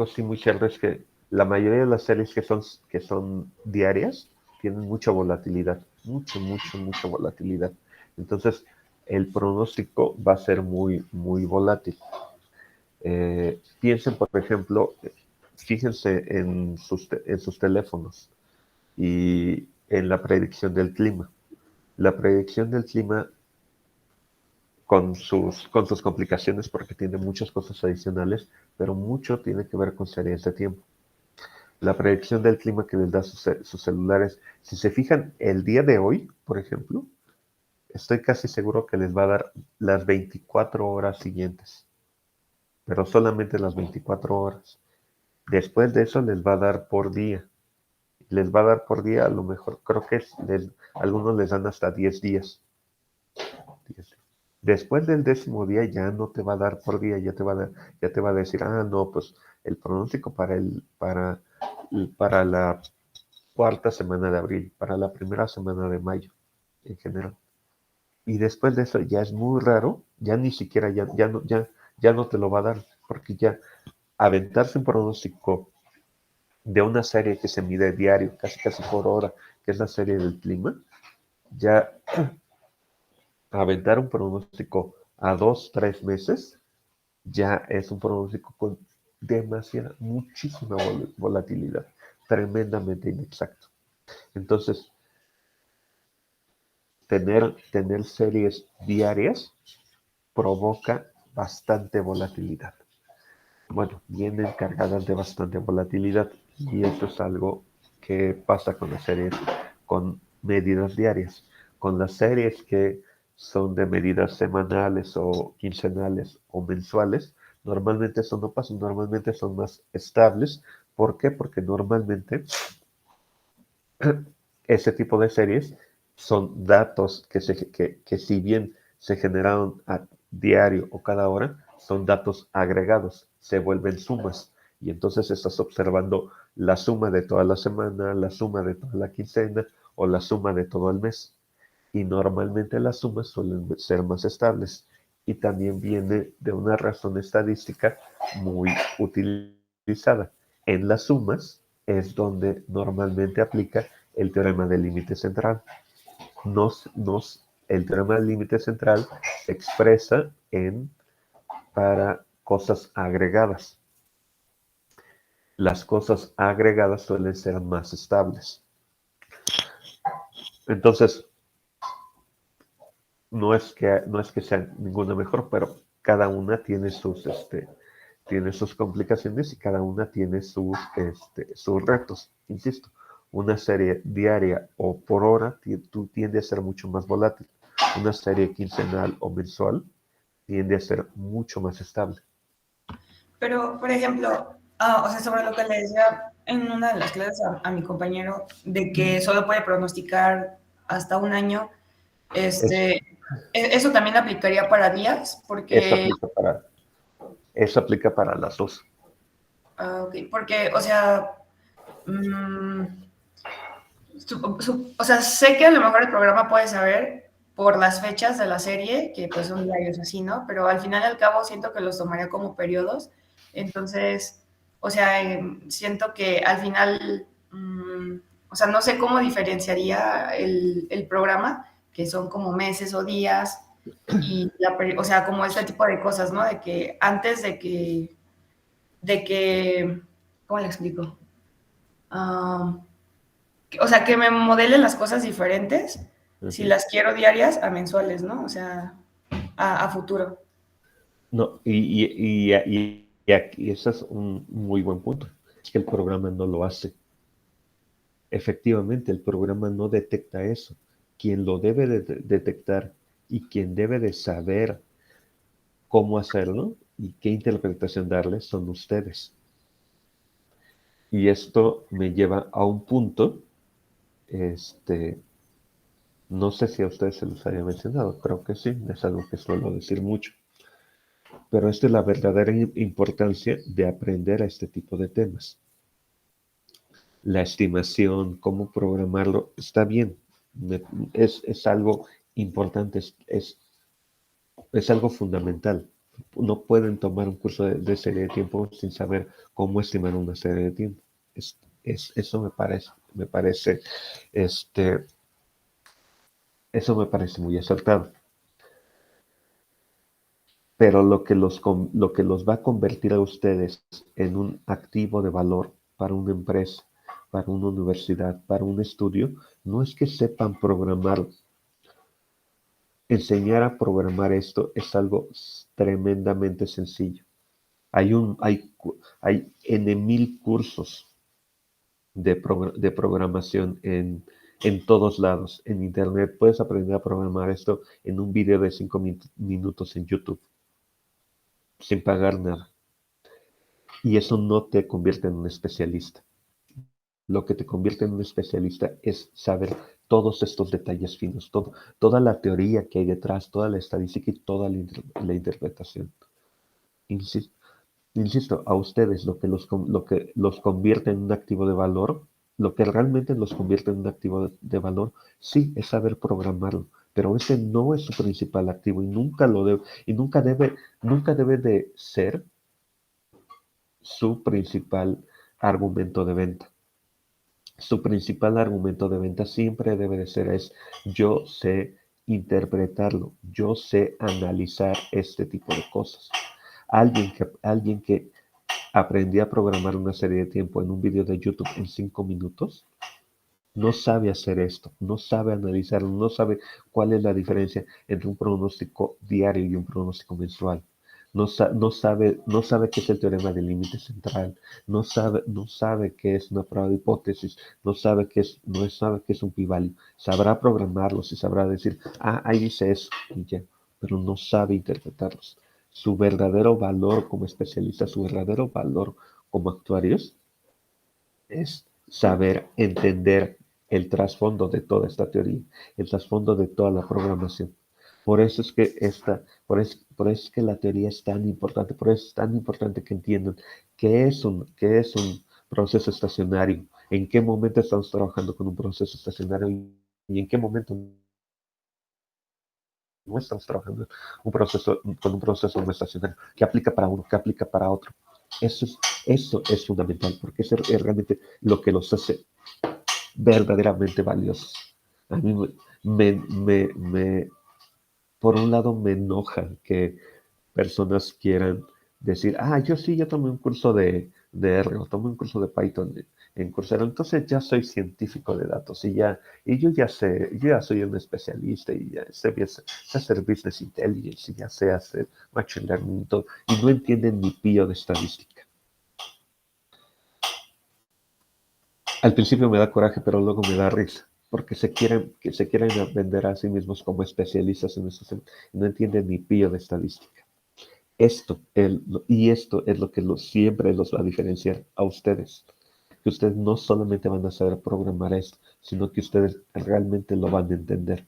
sí muy cierto es que la mayoría de las series que son diarias tienen mucha volatilidad, mucha volatilidad. Entonces, el pronóstico va a ser muy, muy volátil. Piensen, por ejemplo, fíjense en sus teléfonos y en la predicción del clima. La predicción del clima con sus complicaciones porque tiene muchas cosas adicionales, pero mucho tiene que ver con series de tiempo. La predicción del clima que les da sus celulares, si se fijan el día de hoy, por ejemplo, estoy casi seguro que les va a dar las 24 horas siguientes, pero solamente las 24 horas. Después de eso les va a dar por día. Les va a dar por día, a lo mejor, creo que algunos les dan hasta 10 días. 10. Después del 10.º día ya no te va a dar por día, ya te va a decir, no, pues el pronóstico para la cuarta semana de abril, para la primera semana de mayo, en general. Y después de eso ya es muy raro, ya ni siquiera, ya no te lo va a dar, porque ya aventarse un pronóstico de una serie que se mide diario, casi por hora, que es la serie del clima, ya aventar un pronóstico a 2, 3 meses, ya es un pronóstico con muchísima volatilidad, tremendamente inexacto. Entonces, tener series diarias provoca bastante volatilidad. Bueno, vienen cargadas de bastante volatilidad y esto es algo que pasa con las series con medidas diarias. Con las series que son de medidas semanales o quincenales o mensuales, normalmente eso no pasa, normalmente son más estables. ¿Por qué? Porque normalmente ese tipo de series son datos que si bien se generaron a diario o cada hora, son datos agregados, se vuelven sumas. Y entonces estás observando la suma de toda la semana, la suma de toda la quincena o la suma de todo el mes. Y normalmente las sumas suelen ser más estables. Y también viene de una razón estadística muy utilizada. En las sumas es donde normalmente aplica el teorema del límite central. El teorema del límite central se expresa para cosas agregadas. Las cosas agregadas suelen ser más estables. Entonces, no es que sea ninguna mejor, pero cada una tiene sus complicaciones y cada una tiene sus retos. Insisto, una serie diaria o por hora tiende a ser mucho más volátil. Una serie quincenal o mensual tiende a ser mucho más estable. Pero, por ejemplo, o sea, sobre lo que le decía en una de las clases a mi compañero, de que solo puede pronosticar hasta un año, eso también aplicaría para días, porque... Eso aplica para las dos. Ok, porque, o sea, o sea, sé que a lo mejor el programa puede saber por las fechas de la serie, que pues son diarios así, ¿no? Pero al final y al cabo siento que los tomaría como periodos. Entonces, o sea, siento que al final, o sea, no sé cómo diferenciaría el programa, que son como meses o días, y o sea, como este tipo de cosas, ¿no? De que antes de que, ¿cómo le explico? O sea, que me modelen las cosas diferentes, si las quiero diarias a mensuales, ¿no? O sea, a futuro. No, y aquí ese es un muy buen punto. Es que el programa no lo hace. Efectivamente, el programa no detecta eso. Quien lo debe de detectar y quien debe de saber cómo hacerlo y qué interpretación darle son ustedes. Y esto me lleva a un punto, no sé si a ustedes se los había mencionado, creo que sí, es algo que suelo decir mucho. Pero esta es la verdadera importancia de aprender a este tipo de temas. La estimación, cómo programarlo, está bien, es algo importante, es algo fundamental. No pueden tomar un curso de serie de tiempo sin saber cómo estimar una serie de tiempo. Eso este, eso me parece muy acertado. Pero lo que los va a convertir a ustedes en un activo de valor para una empresa, para una universidad, para un estudio, no es que sepan programar. Enseñar a programar esto es algo tremendamente sencillo. Hay N mil cursos de programación en todos lados. En internet puedes aprender a programar esto en un video de 5 minutos en YouTube, sin pagar nada. Y eso no te convierte en un especialista. Lo que te convierte en un especialista es saber todos estos detalles finos, toda la teoría que hay detrás, toda la estadística y toda la interpretación. Insisto, a ustedes lo que los convierte en un activo de valor, lo que realmente los convierte en un activo de valor, sí, es saber programarlo, pero ese no es su principal activo y nunca debe de ser su principal argumento de venta. Su principal argumento de venta siempre debe de ser yo sé interpretarlo, yo sé analizar este tipo de cosas. Alguien que aprendió a programar una serie de tiempo en un video de YouTube en 5 minutos, no sabe hacer esto, no sabe analizarlo, no sabe cuál es la diferencia entre un pronóstico diario y un pronóstico mensual. No sabe qué es el teorema del límite central, no sabe qué es una prueba de hipótesis, no sabe qué es un p-value. Sabrá programarlos y sabrá decir, ahí dice eso, y ya, pero no sabe interpretarlos. Su verdadero valor como especialista, su verdadero valor como actuarios es saber entender el trasfondo de toda esta teoría, el trasfondo de toda la programación. Por eso es que la teoría es tan importante, por eso es tan importante que entiendan qué es un proceso estacionario, en qué momento estamos trabajando con un proceso estacionario y en qué momento no estamos trabajando con un proceso no estacionario, que aplica para uno, que aplica para otro. Eso es, eso es fundamental, porque eso es realmente lo que los hace verdaderamente valiosos. A mí por un lado me enoja que personas quieran decir, yo tomé un curso de R o tomé un curso de Python en Coursera, entonces ya soy científico de datos y yo ya soy un especialista y ya sé hacer business intelligence y ya sé hacer machine learning y todo, y no entienden ni pío de estadística. Al principio me da coraje, pero luego me da risa, porque se quieren vender a sí mismos como especialistas en estos temas, y no entienden ni pío de estadística. Esto es lo que siempre los va a diferenciar a ustedes. Que ustedes no solamente van a saber programar esto, sino que ustedes realmente lo van a entender.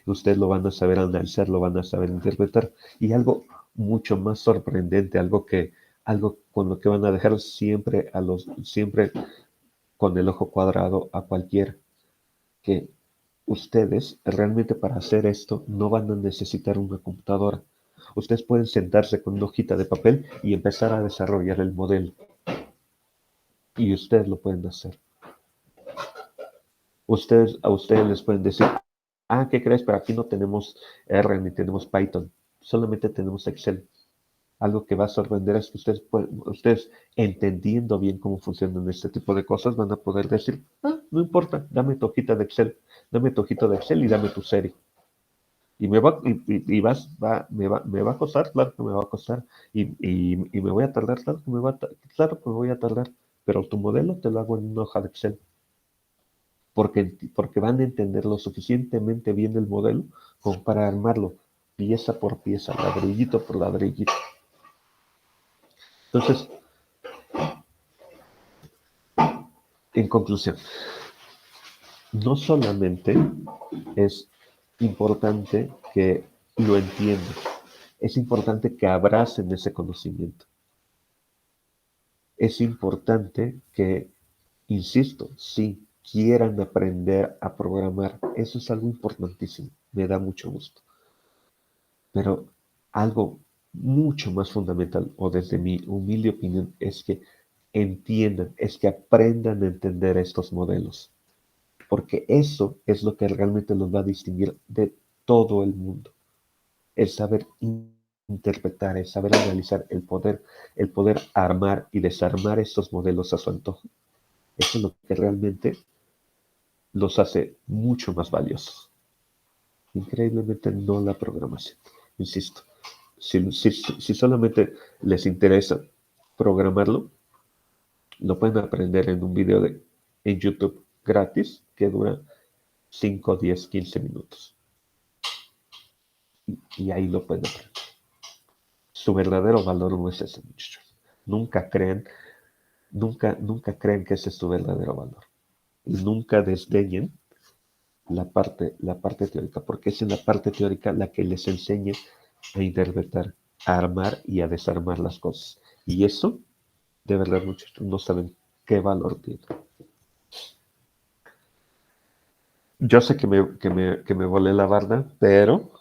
Ustedes lo van a saber analizar, lo van a saber interpretar. Y algo mucho más sorprendente, algo con lo que van a dejar siempre con el ojo cuadrado a cualquier, que ustedes realmente para hacer esto no van a necesitar una computadora. Ustedes pueden sentarse con una hojita de papel y empezar a desarrollar el modelo. Y ustedes lo pueden hacer. A ustedes les pueden decir, ¿qué crees? Pero aquí no tenemos R ni tenemos Python. Solamente tenemos Excel. Algo que va a sorprender es que ustedes entendiendo bien cómo funcionan este tipo de cosas, van a poder decir, no importa, dame tu hojita de Excel, dame tu hojita de Excel y dame tu serie. Y me va a costar, claro que me va a costar. Y me voy a tardar, claro que me voy a tardar. Pero tu modelo te lo hago en una hoja de Excel. Porque van a entender lo suficientemente bien el modelo como para armarlo pieza por pieza, ladrillito por ladrillito. Entonces, en conclusión, no solamente es importante que lo entiendan, es importante que abracen ese conocimiento. Es importante que, insisto, sí, quieran aprender a programar. Eso es algo importantísimo, me da mucho gusto. Pero algo mucho más fundamental, o desde mi humilde opinión, es que entiendan, es que aprendan a entender estos modelos. Porque eso es lo que realmente los va a distinguir de todo el mundo. El saber interpretar, el saber analizar, el poder armar y desarmar estos modelos a su antojo. Eso es lo que realmente los hace mucho más valiosos. Increíblemente no la programación. Insisto, si solamente les interesa programarlo, lo pueden aprender en un video en YouTube gratis que dura 5, 10, 15 minutos. Y ahí lo pueden aprender. Su verdadero valor no es ese, muchachos. Nunca crean que ese es su verdadero valor. Y nunca desdeñen la parte teórica, porque es en la parte teórica la que les enseña a interpretar, a armar y a desarmar las cosas. Y eso, de verdad, muchachos, no saben qué valor tiene. Yo sé que me volé la barda, pero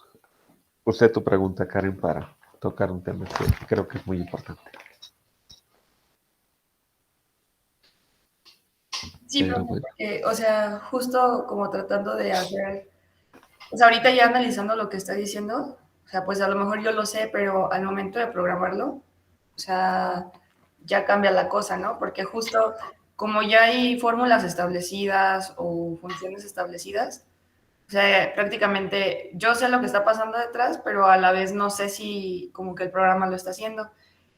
usé tu pregunta, Karen, para tocar un tema que creo que es muy importante. Sí, pero porque, o sea, justo como tratando de hacer, o sea, ahorita ya analizando lo que está diciendo, o sea, pues a lo mejor yo lo sé, pero al momento de programarlo, o sea, ya cambia la cosa, ¿no? Porque justo como ya hay fórmulas establecidas o funciones establecidas, o sea, prácticamente yo sé lo que está pasando detrás, pero a la vez no sé si como que el programa lo está haciendo.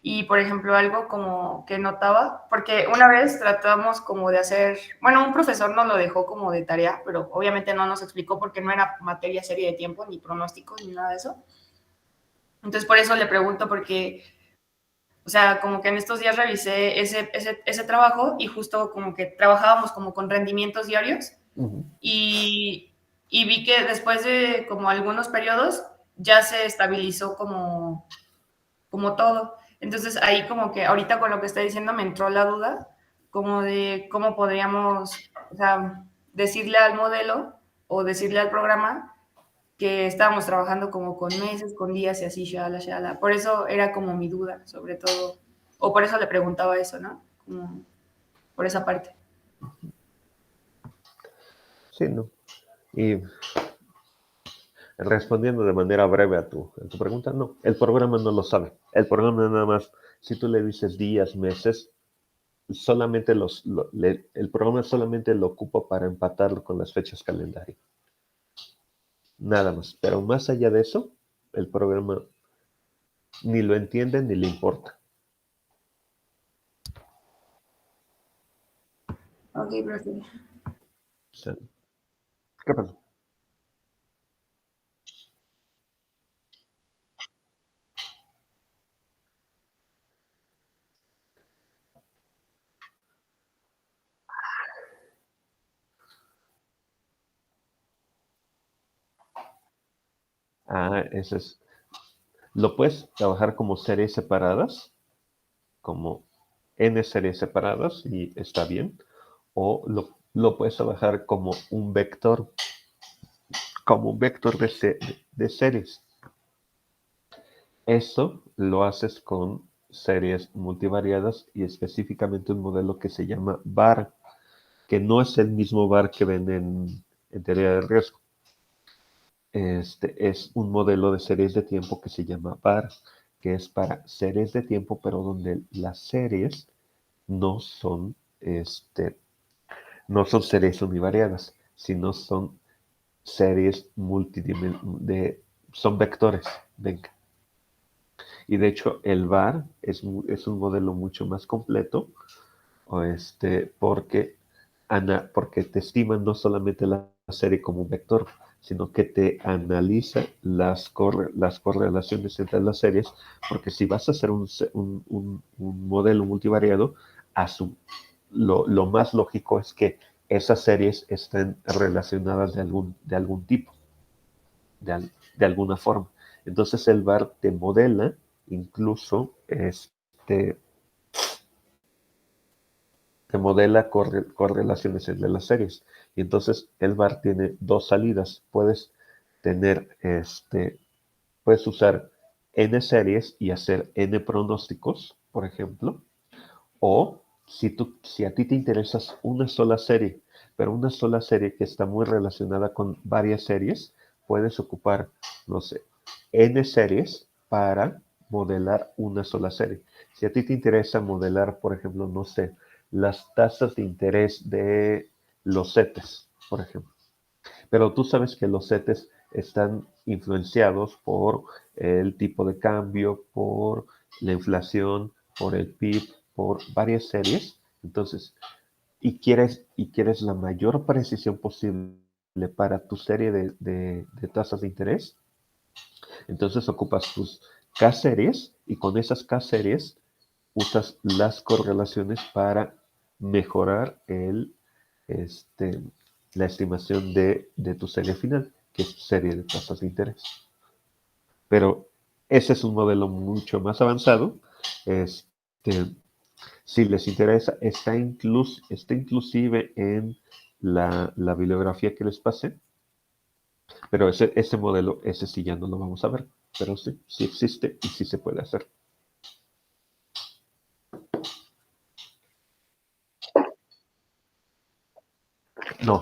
Y, por ejemplo, algo como que notaba, porque una vez tratamos como de hacer, bueno, un profesor nos lo dejó como de tarea, pero obviamente no nos explicó porque no era materia serie de tiempo, ni pronósticos, ni nada de eso. Entonces, por eso le pregunto, porque, o sea, como que en estos días revisé ese trabajo y justo como que trabajábamos como con rendimientos diarios y, y vi que después de como algunos periodos ya se estabilizó como todo. Entonces ahí como que ahorita con lo que está diciendo me entró la duda como de cómo podríamos, o sea, decirle al modelo o decirle al programa que estábamos trabajando como con meses, con días y así, shala, shala. Por eso era como mi duda, sobre todo, o por eso le preguntaba eso, ¿no? Como por esa parte. Sí, ¿no? Y respondiendo de manera breve a tu pregunta, no, el programa no lo sabe. El programa nada más, si tú le dices días, meses, solamente el programa solamente lo ocupa para empatarlo con las fechas calendario. Nada más. Pero más allá de eso, el programa ni lo entiende ni le importa. Ok, profe. O sea, ¿qué pasa? Eso es. Lo puedes trabajar como series separadas, como n series separadas y está bien. O lo puedes trabajar como un vector de series. Eso lo haces con series multivariadas y específicamente un modelo que se llama VAR, que no es el mismo VAR que ven en teoría de riesgo. Es un modelo de series de tiempo que se llama VAR, que es para series de tiempo, pero donde las series no son, no son series univariadas, sino son series son vectores. Venga. Y de hecho el VAR es un modelo mucho más completo, porque, porque te estima no solamente la serie como un vector, sino que te analiza las correlaciones entre las series, porque si vas a hacer un modelo multivariado, lo más lógico es que esas series estén relacionadas de algún tipo, de alguna forma. Entonces el VAR te modela incluso te modela correlaciones entre las series. Y entonces el VAR tiene dos salidas. Puedes usar n series y hacer n pronósticos, por ejemplo. O si a ti te interesa una sola serie, pero una sola serie que está muy relacionada con varias series, puedes ocupar, no sé, n series para modelar una sola serie. Si a ti te interesa modelar, por ejemplo, no sé, las tasas de interés de los CETES, por ejemplo. Pero tú sabes que los CETES están influenciados por el tipo de cambio, por la inflación, por el PIB, por varias series. Entonces, y quieres la mayor precisión posible para tu serie de tasas de interés, entonces ocupas tus K-series y con esas K-series usas las correlaciones para mejorar este, la estimación de tu serie final, que es tu serie de tasas de interés. Pero ese es un modelo mucho más avanzado. Si les interesa, está inclusive en la bibliografía que les pasé, pero ese modelo, ese sí ya no lo vamos a ver, pero sí existe y sí se puede hacer. No,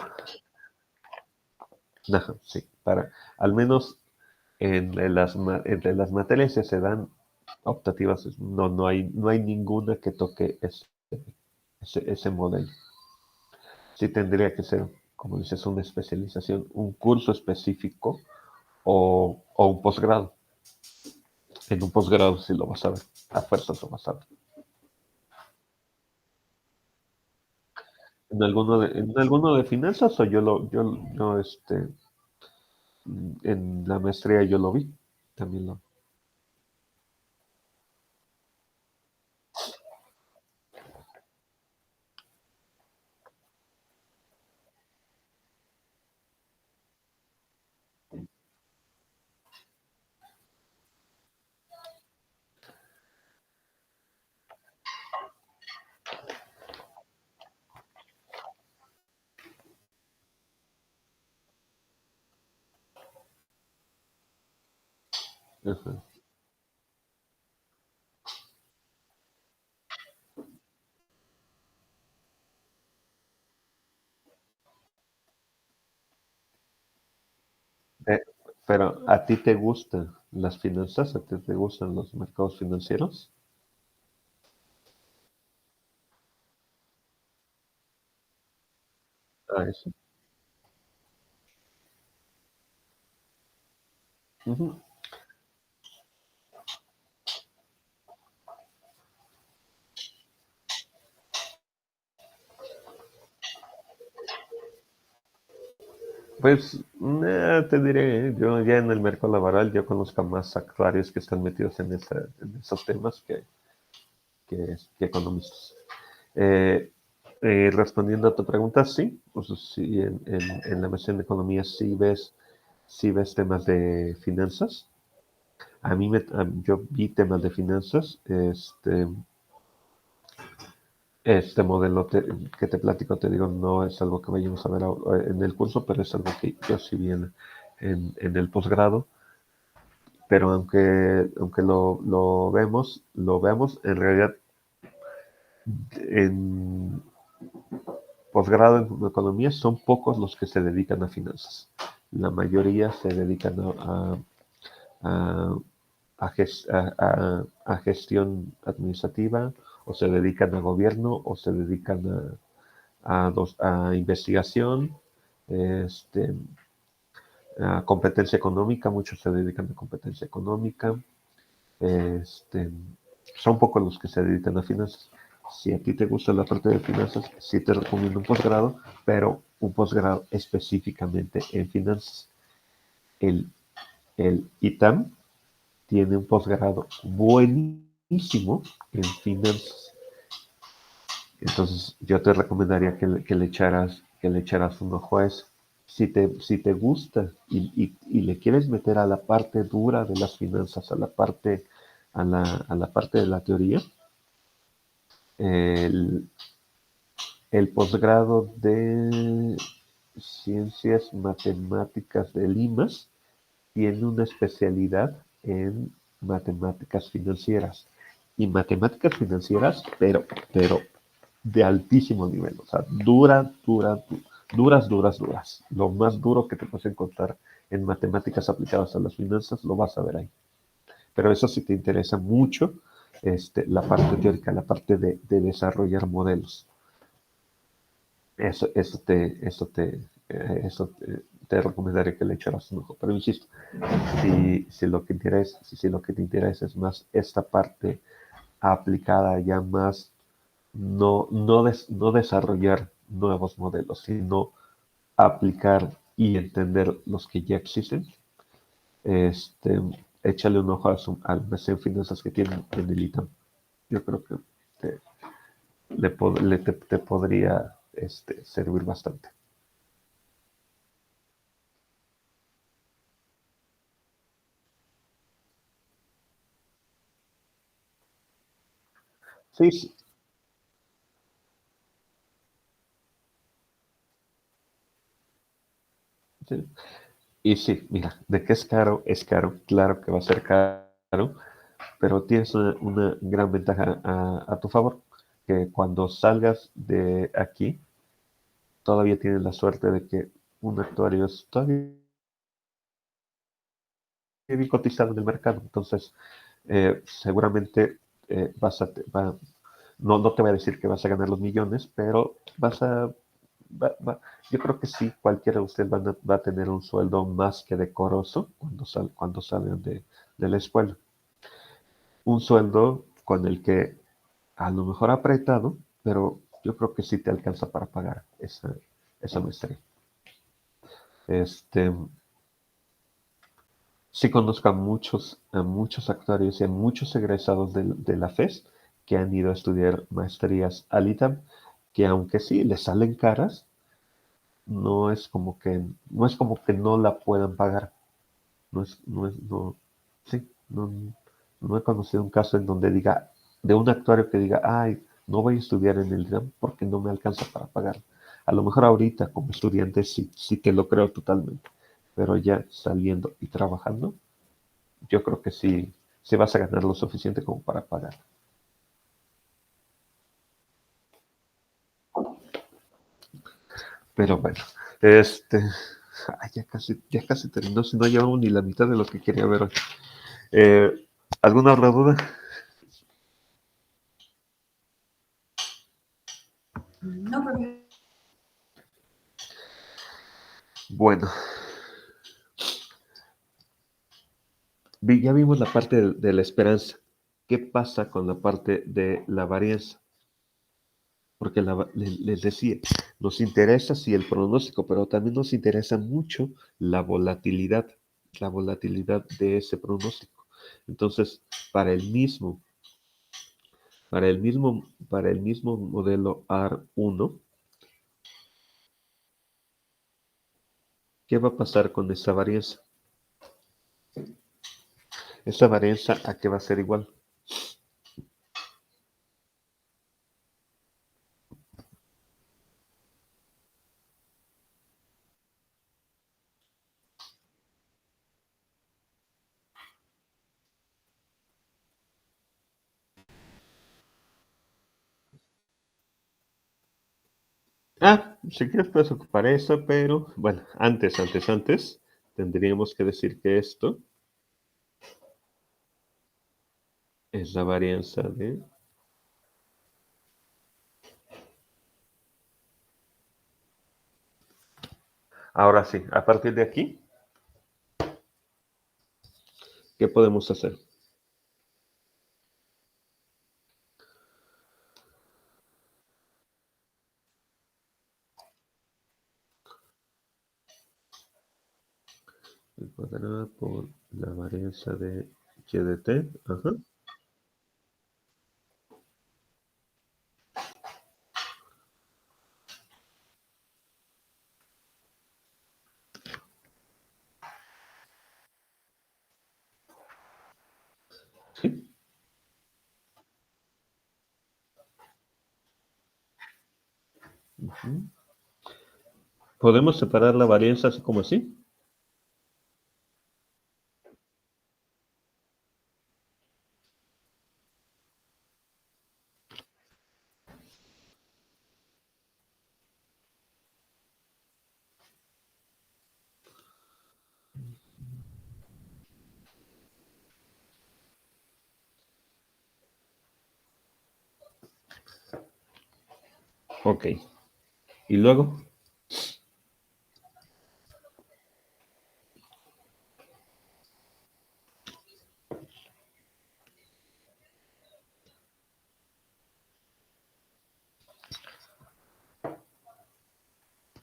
sí, al menos entre las materias que se dan optativas, no hay ninguna que toque eso. ese modelo. Sí tendría que ser, como dices, una especialización, un curso específico o un posgrado. En un posgrado sí lo vas a ver, a fuerzas lo vas a ver. En alguno de finanzas o en la maestría yo lo vi, también lo. Ajá. Eh, pero ¿a ti te gustan las finanzas? ¿A ti te gustan los mercados financieros? Ah, eso. Ujú. Pues te diré, yo ya en el mercado laboral yo conozco más actuarios que están metidos en esos temas que economistas. Eh, Respondiendo a tu pregunta, sí, pues sí, en la maestría en economía sí ves temas de finanzas. Yo vi temas de finanzas, este modelo que te platico, te digo, no es algo que vayamos a ver en el curso, pero es algo que yo sí vi en el posgrado. Pero aunque lo vemos, en realidad en posgrado en economía son pocos los que se dedican a finanzas. La mayoría se dedican a, a gestión administrativa, o se dedican a gobierno, o se dedican a investigación, este, a competencia económica, muchos se dedican a competencia económica. Este, Son pocos los que se dedican a finanzas. Si a ti te gusta la parte de finanzas, sí te recomiendo un posgrado, pero un posgrado específicamente en finanzas. El, el ITAM tiene un posgrado buenísimo en finanzas. Entonces, yo te recomendaría que le echaras un ojo a eso. Si te gusta y le quieres meter a la parte dura de las finanzas, a la parte de la teoría, el, el posgrado de Ciencias Matemáticas de Limas tiene una especialidad en matemáticas financieras. Y matemáticas financieras, pero de altísimo nivel. O sea, duras. Lo más duro que te puedes encontrar en matemáticas aplicadas a las finanzas, lo vas a ver ahí. Pero eso sí te interesa mucho, la parte teórica, la parte de desarrollar modelos. Te recomendaría que le echaras un ojo. Pero insisto, si lo que te interesa es más esta parte aplicada ya más, no desarrollar nuevos modelos, sino aplicar y entender los que ya existen, este, échale un ojo al mes en finanzas que tienen en el ITAM. Yo creo que te, te podría servir bastante. Sí, sí, sí. Y sí, mira, de qué es caro, claro que va a ser caro, pero tienes una gran ventaja a tu favor, que cuando salgas de aquí, todavía tienes la suerte de que un actuario es todavía bien cotizado en el mercado, entonces seguramente vas a, no te voy a decir que vas a ganar los millones, pero yo creo que sí, cualquiera de ustedes va a tener un sueldo más que decoroso cuando salen de la escuela. Un sueldo con el que a lo mejor apretado, pero yo creo que sí te alcanza para pagar esa maestría. Este, sí conozco a muchos actuarios y a muchos egresados de la FES que han ido a estudiar maestrías al ITAM, que aunque sí les salen caras, no es como que no la puedan pagar. Sí, no he conocido un caso en donde diga, de un actuario que diga, ay, no voy a estudiar en el ITAM porque no me alcanza para pagar. A lo mejor ahorita como estudiante sí que lo creo totalmente, pero ya saliendo y trabajando, yo creo que sí vas a ganar lo suficiente como para pagar. Pero bueno, ya casi terminó, si no llevamos ni la mitad de lo que quería ver hoy. ¿Alguna otra duda? No, porque Bueno, ya vimos la parte de la esperanza. ¿Qué pasa con la parte de la varianza? Porque les decía, nos interesa sí el pronóstico, pero también nos interesa mucho la volatilidad de ese pronóstico. Entonces, para el mismo, para el mismo modelo AR1, ¿qué va a pasar con esa varianza? Esa varianza, ¿a qué va a ser igual? Si quieres puedes ocupar eso, pero bueno, antes, tendríamos que decir que esto es la varianza de... Ahora sí, a partir de aquí, ¿qué podemos hacer? El cuadrado por la varianza de y de t. Ajá. Sí. Ujú. ¿Podemos separar la varianza así como así? Ok. ¿Y luego?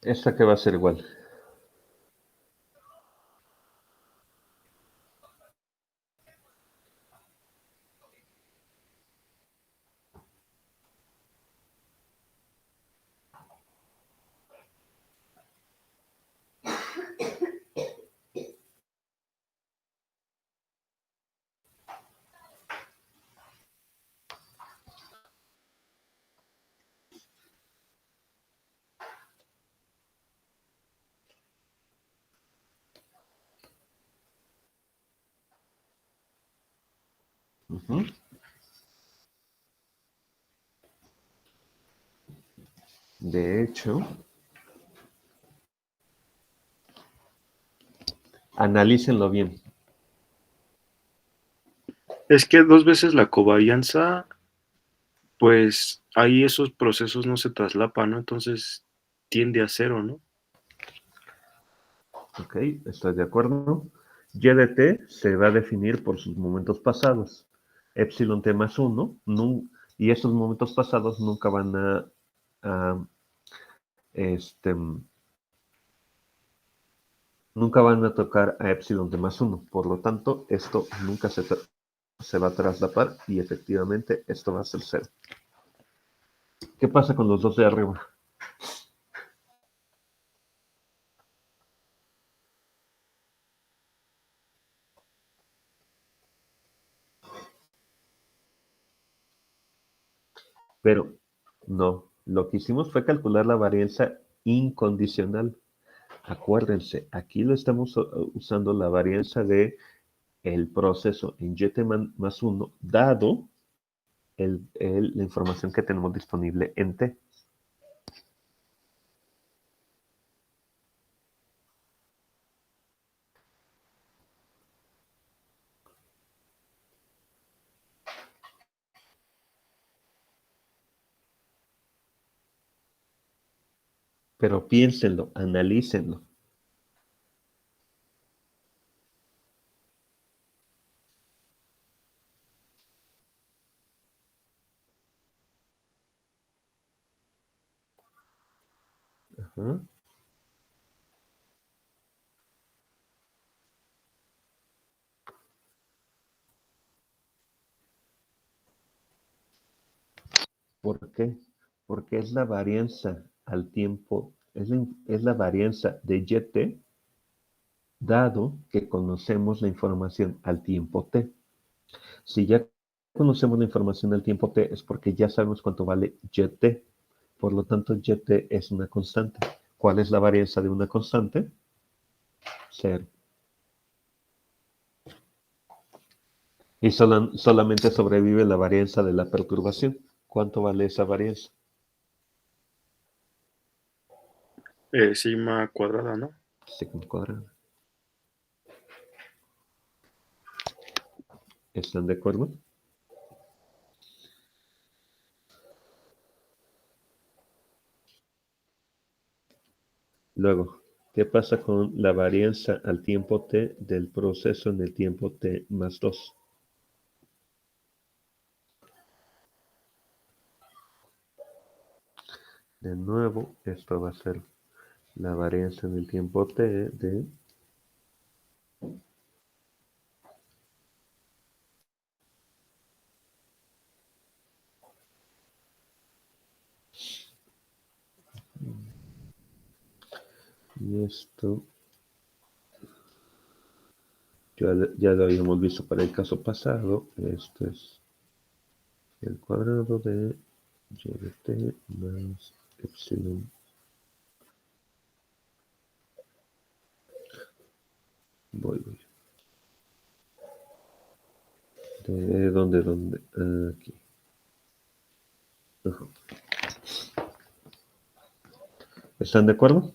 ¿Esta que va a ser igual? Ujú. De hecho, analícenlo bien. Es que dos veces la covarianza Pues ahí esos procesos no se traslapan, ¿no? Entonces tiende a cero, ¿no? Ok, estoy de acuerdo. Y de t se va a definir por sus momentos pasados. Epsilon t más 1, y estos momentos pasados nunca van a, este, nunca van a tocar a epsilon t más 1. Por lo tanto, esto nunca se va a traslapar y efectivamente esto va a ser 0. ¿Qué pasa con los dos de arriba? Pero no, lo que hicimos fue calcular la varianza incondicional. Acuérdense, aquí lo estamos usando la varianza de el proceso en YT más 1, dado la información que tenemos disponible en T. Pero piénsenlo, analícenlo. Ajá. ¿Por qué? Porque es la varianza al tiempo, es la varianza de YT, dado que conocemos la información al tiempo T. Si ya conocemos la información al tiempo T, es porque ya sabemos cuánto vale YT. Por lo tanto, YT es una constante. ¿Cuál es la varianza de una constante? 0. Y solamente sobrevive la varianza de la perturbación. ¿Cuánto vale esa varianza? Sigma cuadrada, ¿no? Sigma cuadrada. ¿Están de acuerdo? Luego, ¿qué pasa con la varianza al tiempo t del proceso en el tiempo t más 2? De nuevo, esto va a ser la varianza en el tiempo t de y esto ya lo habíamos visto para el caso pasado. Esto es el cuadrado de y de t más epsilon. Voy. ¿De dónde? Aquí. Ajá. ¿Están de acuerdo?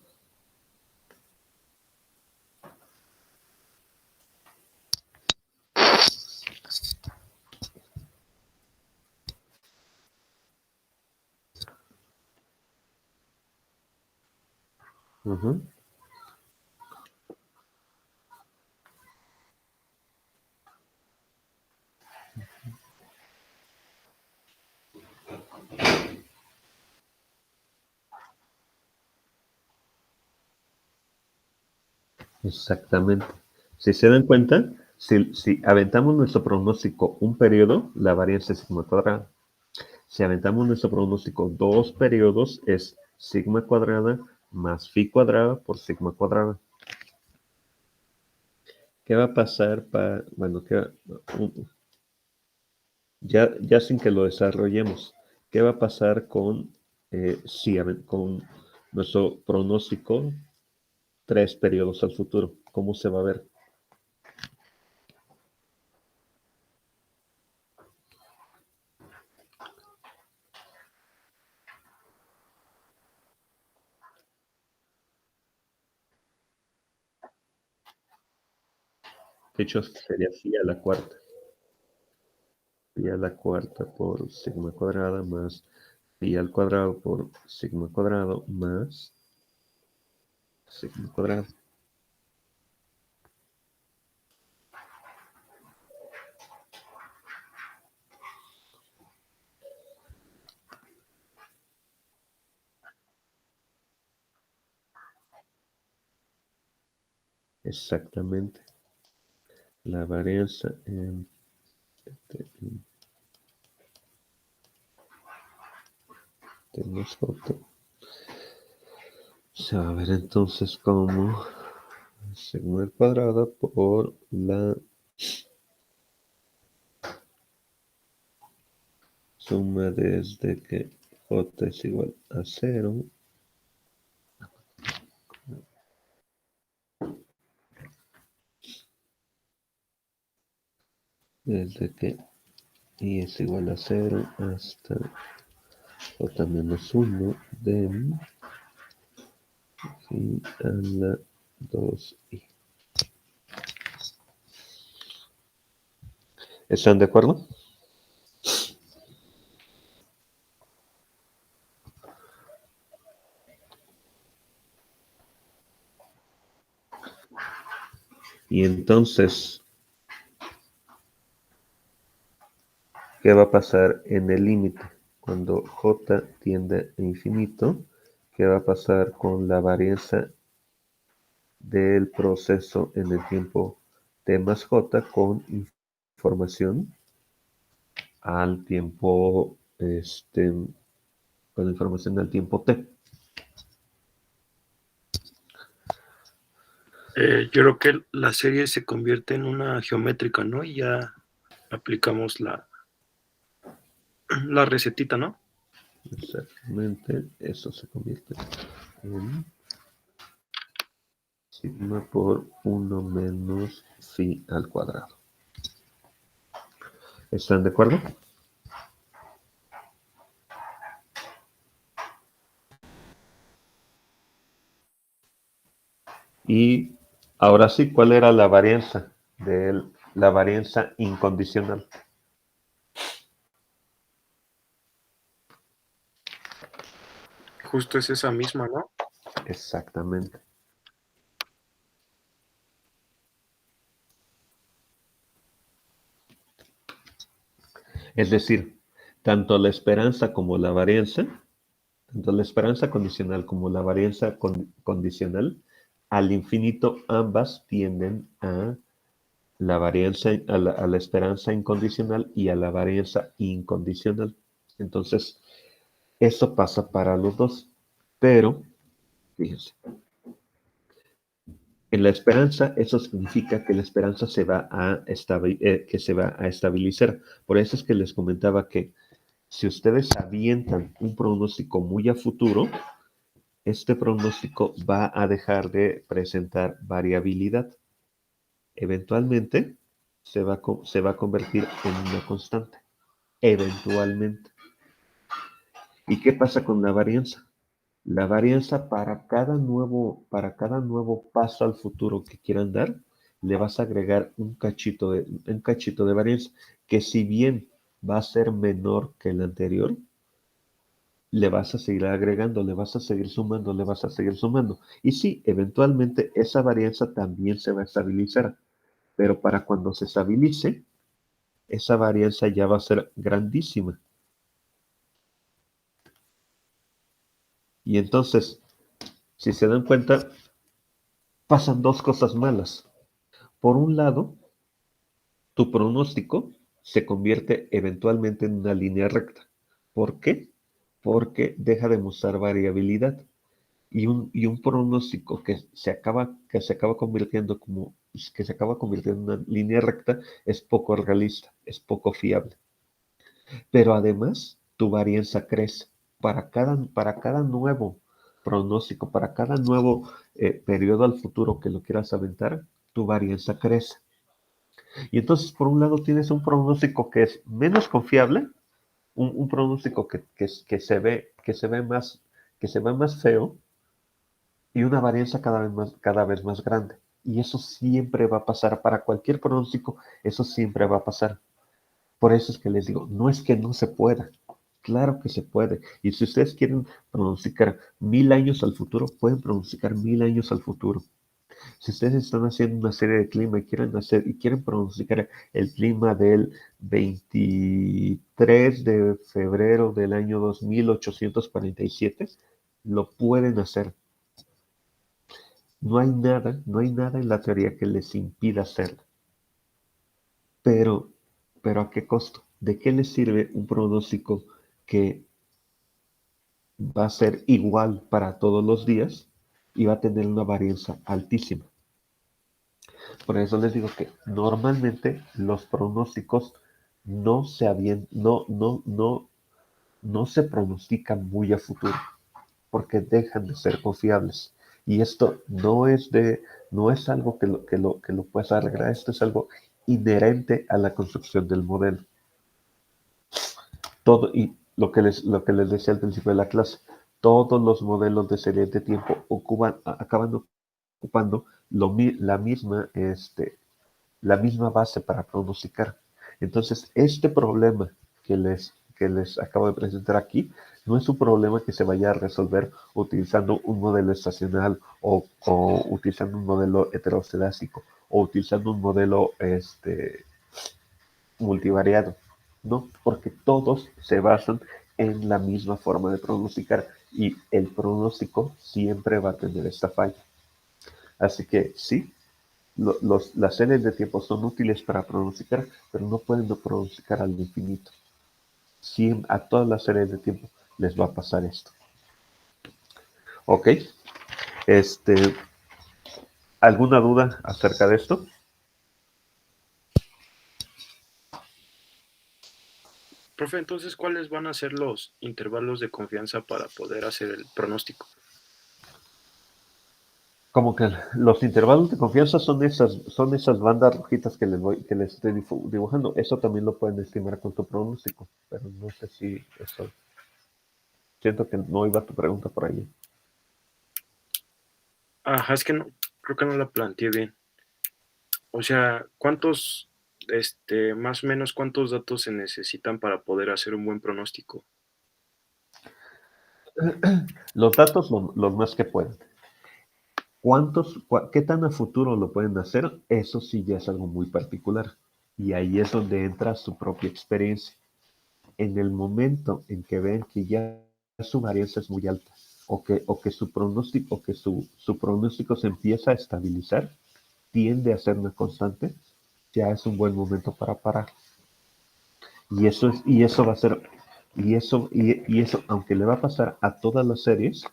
Ajá. Exactamente. Si se dan cuenta, si aventamos nuestro pronóstico un periodo, la varianza es sigma cuadrada. Si aventamos nuestro pronóstico dos periodos, es sigma cuadrada más phi cuadrada por sigma cuadrada. ¿Qué va a pasar bueno, ya sin que lo desarrollemos, qué va a pasar con nuestro pronóstico tres periodos al futuro? ¿Cómo se va a ver? De hecho, sería así a la cuarta. pi a la cuarta por sigma cuadrada más pi al cuadrado por sigma cuadrado más sigma cuadrado. Exactamente. La varianza en temas J se va a ver entonces como sigma al cuadrado por la suma desde que J es igual a 0 desde que I es igual a 0 hasta J menos 1 de I a la 2I. ¿Están de acuerdo? Y entonces, ¿qué va a pasar en el límite? Cuando J tiende a infinito, ¿qué va a pasar con la varianza del proceso en el tiempo T más J con información al tiempo, con información al tiempo T? Yo creo que la serie se convierte en una geométrica, ¿no? Y ya aplicamos la recetita, ¿no? Exactamente, eso se convierte en sigma por 1 menos phi al cuadrado. ¿Están de acuerdo? Y ahora sí, ¿cuál era la varianza la varianza incondicional? Justo es esa misma, ¿no? Exactamente. Es decir, tanto la esperanza como la varianza, tanto la esperanza condicional como la varianza condicional, al infinito ambas tienden a la varianza, a la esperanza incondicional y a la varianza incondicional. Entonces, eso pasa para los dos. Pero, fíjense, en la esperanza, eso significa que la esperanza que se va a estabilizar. Por eso es que les comentaba que si ustedes avientan un pronóstico muy a futuro, este pronóstico va a dejar de presentar variabilidad. Eventualmente se va a convertir en una constante. Eventualmente. ¿Y qué pasa con la varianza? La varianza para cada nuevo paso al futuro que quieran dar, le vas a agregar un cachito de varianza, que si bien va a ser menor que el anterior, le vas a seguir agregando, le vas a seguir sumando, le vas a seguir sumando. Y sí, eventualmente esa varianza también se va a estabilizar, pero para cuando se estabilice, esa varianza ya va a ser grandísima. Y entonces, si se dan cuenta, pasan dos cosas malas. Por un lado, tu pronóstico se convierte eventualmente en una línea recta. ¿Por qué? Porque deja de mostrar variabilidad. Y un pronóstico que se acaba convirtiendo en una línea recta es poco realista, es poco fiable. Pero además, tu varianza crece. Para cada nuevo pronóstico, para cada nuevo periodo al futuro que lo quieras aventar, tu varianza crece. Y entonces, por un lado, tienes un pronóstico que es menos confiable, un pronóstico que se ve más feo, y una varianza cada vez más grande. Y eso siempre va a pasar, para cualquier pronóstico, eso siempre va a pasar. Por eso es que les digo, no es que no se pueda, claro que se puede. Y si ustedes quieren pronosticar 1000 años al futuro, pueden pronosticar 1000 años al futuro. Si ustedes están haciendo una serie de clima y quieren pronosticar el clima del 23 de febrero del año 2847, lo pueden hacer. No hay nada en la teoría que les impida hacerlo. Pero ¿a qué costo? ¿De qué les sirve un pronóstico que va a ser igual para todos los días y va a tener una varianza altísima? Por eso les digo que normalmente los pronósticos no se pronostican muy a futuro porque dejan de ser confiables. Y esto no es algo que lo puedas arreglar, esto es algo inherente a la construcción del modelo. Todo, y lo que les decía al principio de la clase, todos los modelos de serie de tiempo acaban ocupando la misma base para pronosticar. Entonces, este problema que les acabo de presentar aquí no es un problema que se vaya a resolver utilizando un modelo estacional o utilizando un modelo heterocedástico o utilizando un modelo multivariado. No, porque todos se basan en la misma forma de pronosticar y el pronóstico siempre va a tener esta falla. Así que sí, las series de tiempo son útiles para pronosticar, pero no pueden pronosticar al infinito. A todas las series de tiempo les va a pasar esto. ¿Ok? ¿Alguna duda acerca de esto? Profe, entonces, ¿cuáles van a ser los intervalos de confianza para poder hacer el pronóstico? Como que los intervalos de confianza son esas bandas rojitas que les estoy dibujando. Eso también lo pueden estimar con tu pronóstico, pero no sé si eso. Siento que no iba tu pregunta por ahí. Ajá, es que no, creo que no la planteé bien. O sea, más o menos cuántos datos se necesitan para poder hacer un buen pronóstico? Los datos los más que pueden. ¿Qué tan a futuro lo pueden hacer? Eso sí ya es algo muy particular. Y ahí es donde entra su propia experiencia. En el momento en que ven que ya su varianza es muy alta o que su pronóstico se empieza a estabilizar, tiende a ser una constante, ya es un buen momento para parar. Y eso va a ser, y eso, aunque le va a pasar a todas las series,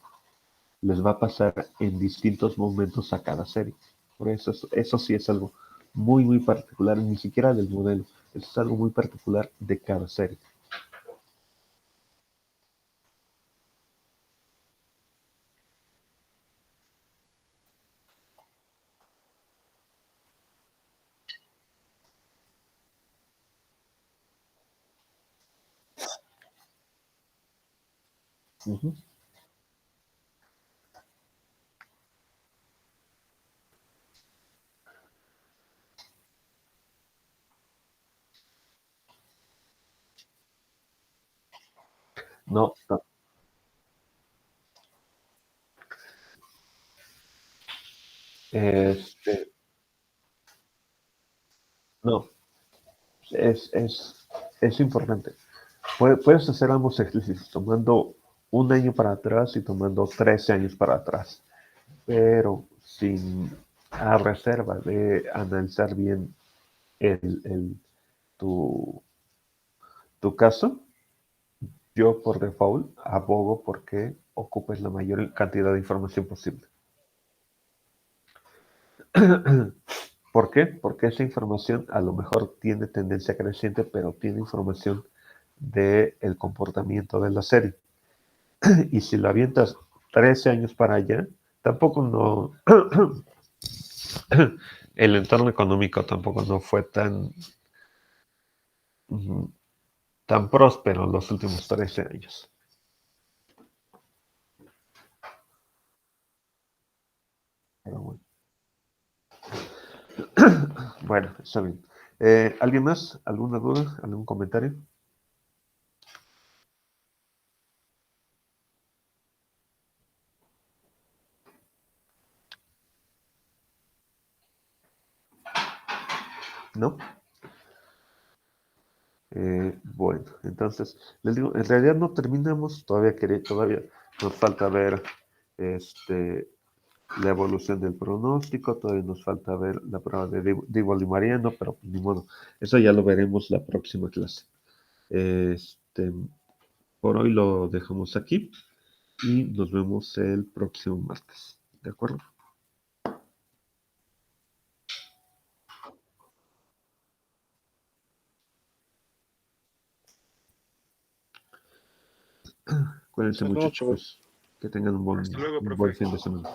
les va a pasar en distintos momentos a cada serie. Por eso sí es algo muy particular, ni siquiera del modelo, eso es algo muy particular de cada serie. Ujú. No, no, este, no, es, es, es importante. Puedes hacer ambos ejercicios, tomando un año para atrás y tomando 13 años para atrás, pero sin a reserva de analizar bien el, el- tu, tu caso. Yo por default abogo porque ocupes la mayor cantidad de información posible. ¿Por qué? Porque esa información a lo mejor tiene tendencia creciente, pero tiene información del comportamiento de la serie. Y si la avientas 13 años para allá, tampoco no, el entorno económico tampoco no fue tan próspero en los últimos 13 años. Pero bueno. Bueno, está bien. ¿Alguien más? ¿Alguna duda? ¿Algún comentario? ¿No? Bueno, entonces, les digo, en realidad no terminamos, todavía nos falta ver la evolución del pronóstico, todavía nos falta ver la prueba de Dibol y Mariano, pero ni modo, eso ya lo veremos la próxima clase. Por hoy lo dejamos aquí y nos vemos el próximo martes. ¿De acuerdo? Cuídense Nos mucho, vemos, profe. chicos. Que tengan un Hasta luego, buen profe. fin de semana.